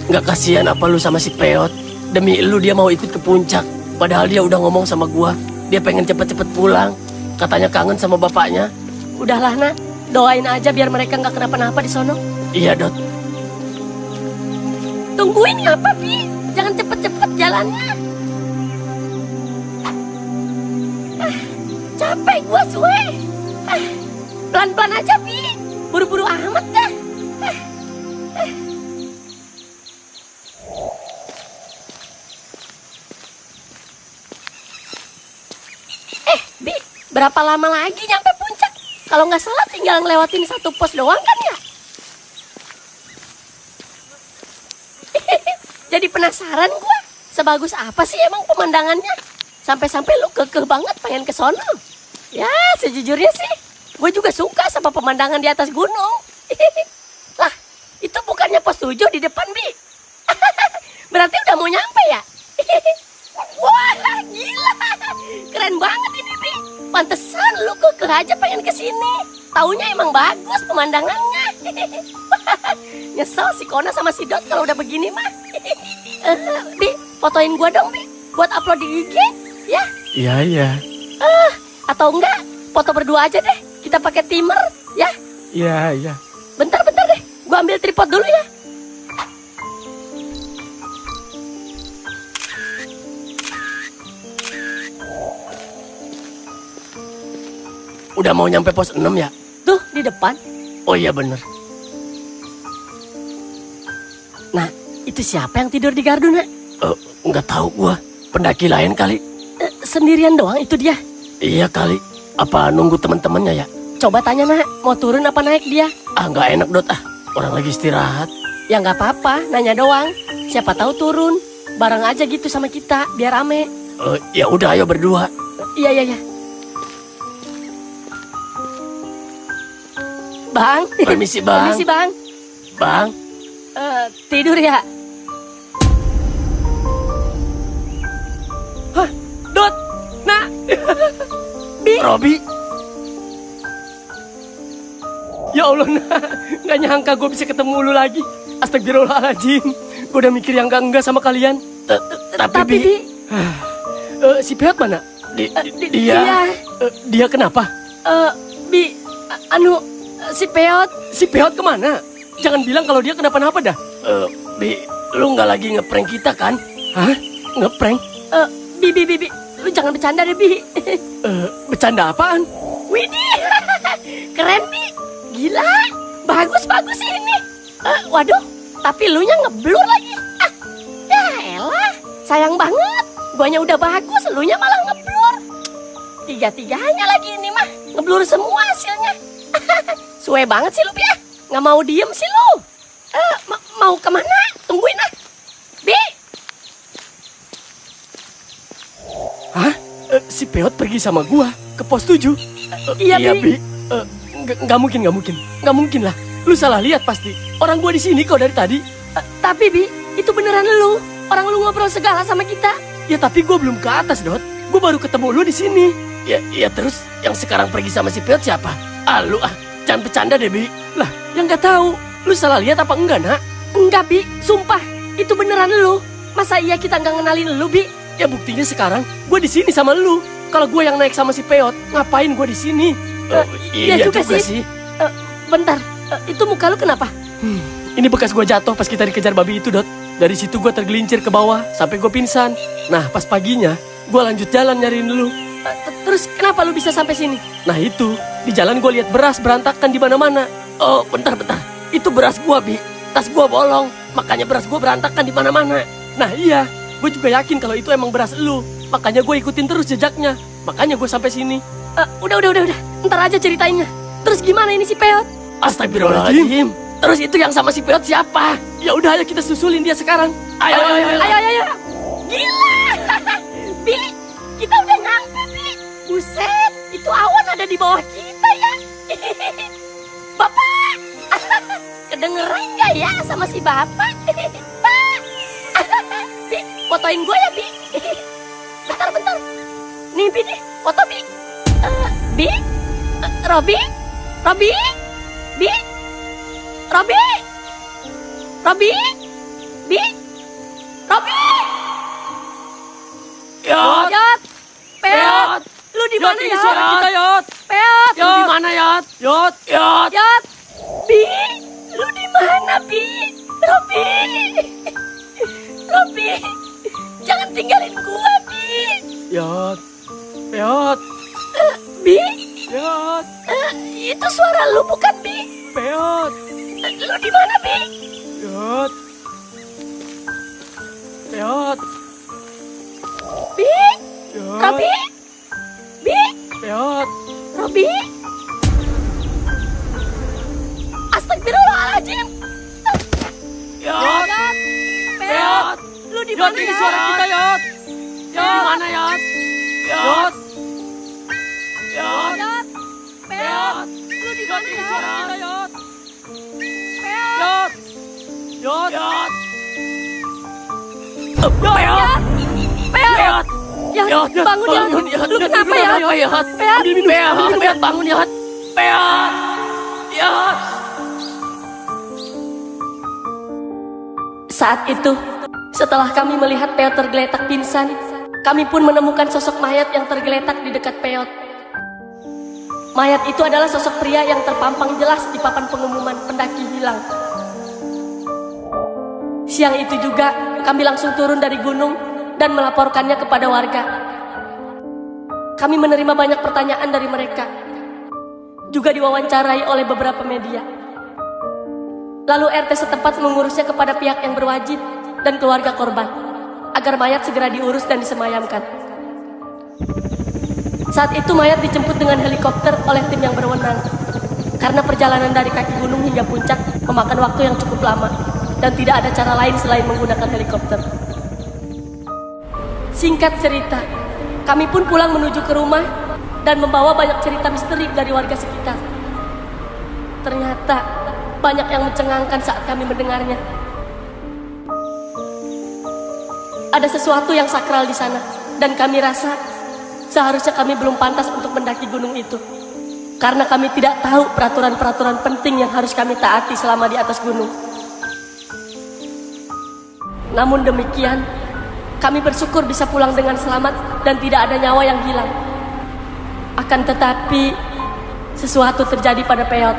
nggak kasihan apa lu sama si Peot? Demi lu dia mau ikut ke puncak. Padahal dia udah ngomong sama gue. Dia pengen cepet-cepet pulang. Katanya kangen sama bapaknya. Udahlah, Nak. Doain aja biar mereka nggak kenapa-napa di sono. Iya, Dot. Tungguin apa, Bi? Jangan cepet-cepet jalannya. Capek gua, Sue. Pelan-pelan aja, Bi. Buru-buru amat dah. Bi, berapa lama lagi nyampe puncak? Kalau nggak salah tinggal ngelewatin satu pos doang kan ya? Jadi penasaran gua, sebagus apa sih emang pemandangannya? Sampai-sampai lu kekeh banget pengen ke sono. Ya, sejujurnya sih, gue juga suka sama pemandangan di atas gunung. Lah, itu bukannya pos 7 di depan, Bi? Berarti udah mau nyampe ya? Wah, gila. Keren banget ini, Bi. Pantesan lu kekeh aja pengen ke sini. Taunya emang bagus pemandangannya. Nyesel si Kona sama si Dot kalau udah begini mah. Bi, fotoin gua dong, Bi. Buat upload di IG, ya? Iya. Atau enggak, foto berdua aja deh. Kita pakai timer, ya? Iya. Bentar deh. Gua ambil tripod dulu ya. Udah mau nyampe pos 6 ya? Tuh, di depan. Oh iya bener. Nah, itu siapa yang tidur di gardu, Nak? Nggak tahu gua. Pendaki lain kali. Sendirian doang itu dia. Iya kali. Apa nunggu teman-temannya ya? Coba tanya, Nak. Mau turun apa naik dia? Nggak enak, Dot. Orang lagi istirahat. Ya nggak apa-apa, nanya doang. Siapa tahu turun. Bareng aja gitu sama kita, biar rame. Ya udah, ayo berdua. Iya. Bang. Permisi, Bang. Permisi, Bang. Bang. Tidur ya? Hah? Dot? Nak? Bi? Robi. Ya Allah, Nak. Nggak nyangka gue bisa ketemu lu lagi. Astagfirullahaladzim. Gue udah mikir yang enggak sama kalian. Tapi Bi. Si Peot mana? Dia kenapa? Bi, si Peot. Si Peot kemana? Jangan bilang kalau dia kenapa-napa dah. Bi, lu nggak lagi ngeprank kita kan? Hah? Ngeprank? Bi, lu jangan bercanda deh, Bi. Bercanda apaan? Widih, keren, Bi. Gila, bagus ini. Waduh, tapi lu nya ngeblur lagi. Ya elah, sayang banget. Guanya udah bagus, lu nya malah ngeblur. Tiga-tiganya lagi ini mah, ngeblur semua hasilnya. Suwe banget sih lu, Bi. Nggak mau diem sih lu. Mau kemana? Tungguin ah. Bi. Hah? Si Peot pergi sama gua ke pos 7? Iya, Bi. Nggak mungkin lah. Lu salah lihat pasti. Orang gua di sini kok dari tadi. Tapi Bi, itu beneran lu. Orang lu ngobrol segala sama kita. Ya tapi gua belum ke atas, Dot. Gua baru ketemu lu di sini. Ya terus yang sekarang pergi sama si Peot siapa? Lu jangan bercanda deh, Bi. Lah, yang nggak tahu. Lu salah lihat apa enggak, Nak? Enggak, Bi. Sumpah, itu beneran lu. Masa iya kita nggak ngenalin lu, Bi? Ya buktinya sekarang gua di sini sama lu. Kalau gua yang naik sama si Peot, ngapain gua di sini? Iya juga sih. Bentar, itu muka lu kenapa? Ini bekas gua jatuh pas kita dikejar babi itu, Dot. Dari situ gua tergelincir ke bawah sampai gua pingsan. Nah, pas paginya gua lanjut jalan nyariin lu. Terus kenapa lu bisa sampai sini? Nah itu, di jalan gue lihat beras berantakan di mana-mana. Oh, bentar. Itu beras gua, Bi. Tas gua bolong, makanya beras gua berantakan di mana-mana. Nah iya, gue juga yakin kalau itu emang beras lu. Makanya gue ikutin terus jejaknya. Makanya gue sampai sini. Udah. Ntar aja ceritainnya. Terus gimana ini si Peot? Astagfirullahaladzim. Terus itu yang sama si Peot siapa? Ya udah, ayo kita susulin dia sekarang. Ayo. Gila. Bi, kita udah nyampe, Bi. Buset, itu awan ada di bawah kita ya. Bapak, kedengeran nggak ya sama si Bapak? Pak, Bi, fotoin gue ya, Bi. Bentar. Nih, Bi, foto, Bi. Bi, Robi, Bi, Yot, Peot, lu di mana ya? Suara kita, Yot. Peot, Lu di mana, Yot? Yot. Bi, lu di mana, Bi? Robi, jangan tinggalin gua, Bi. Yot. Peot. Itu suara lu bukan, Bi? Peot. Lu di mana, Bi? Peot. Peot. Bi? Robi? Bi? Peot. Robi? Astagfirullahaladzim. Yot. Peot. Lu di mana, Yot, ini ya? suara kita, Yot. Yot, di mana, Yot? Yot. Yot. Yot. Peot. Lu di mana, Ini ya? suara kita, Yot. Peot. Yot. Yot. Yot. Peot. Peot. Yot, bangun, Yot. Lu kenapa, Yot? Yot. Peot. Peot, bangun, Yot. Peot. Yot. Saat itu, setelah kami melihat Peot tergeletak pingsan, kami pun menemukan sosok mayat yang tergeletak di dekat Peot. Mayat itu adalah sosok pria yang terpampang jelas di papan pengumuman pendaki hilang. Siang itu juga, kami langsung turun dari gunung dan melaporkannya kepada warga. Kami menerima banyak pertanyaan dari mereka, juga diwawancarai oleh beberapa media. Lalu RT setempat mengurusnya kepada pihak yang berwajib dan keluarga korban, agar mayat segera diurus dan disemayamkan. Saat itu mayat dijemput dengan helikopter oleh tim yang berwenang, karena perjalanan dari kaki gunung hingga puncak memakan waktu yang cukup lama, dan tidak ada cara lain selain menggunakan helikopter. Singkat cerita, kami pun pulang menuju ke rumah dan membawa banyak cerita misteri dari warga sekitar. Ternyata banyak yang mencengangkan saat kami mendengarnya. Ada sesuatu yang sakral di sana, dan kami rasa seharusnya kami belum pantas untuk mendaki gunung itu, karena kami tidak tahu peraturan-peraturan penting yang harus kami taati selama di atas gunung. Namun demikian, kami bersyukur bisa pulang dengan selamat dan tidak ada nyawa yang hilang. Akan tetapi, sesuatu terjadi pada Peot.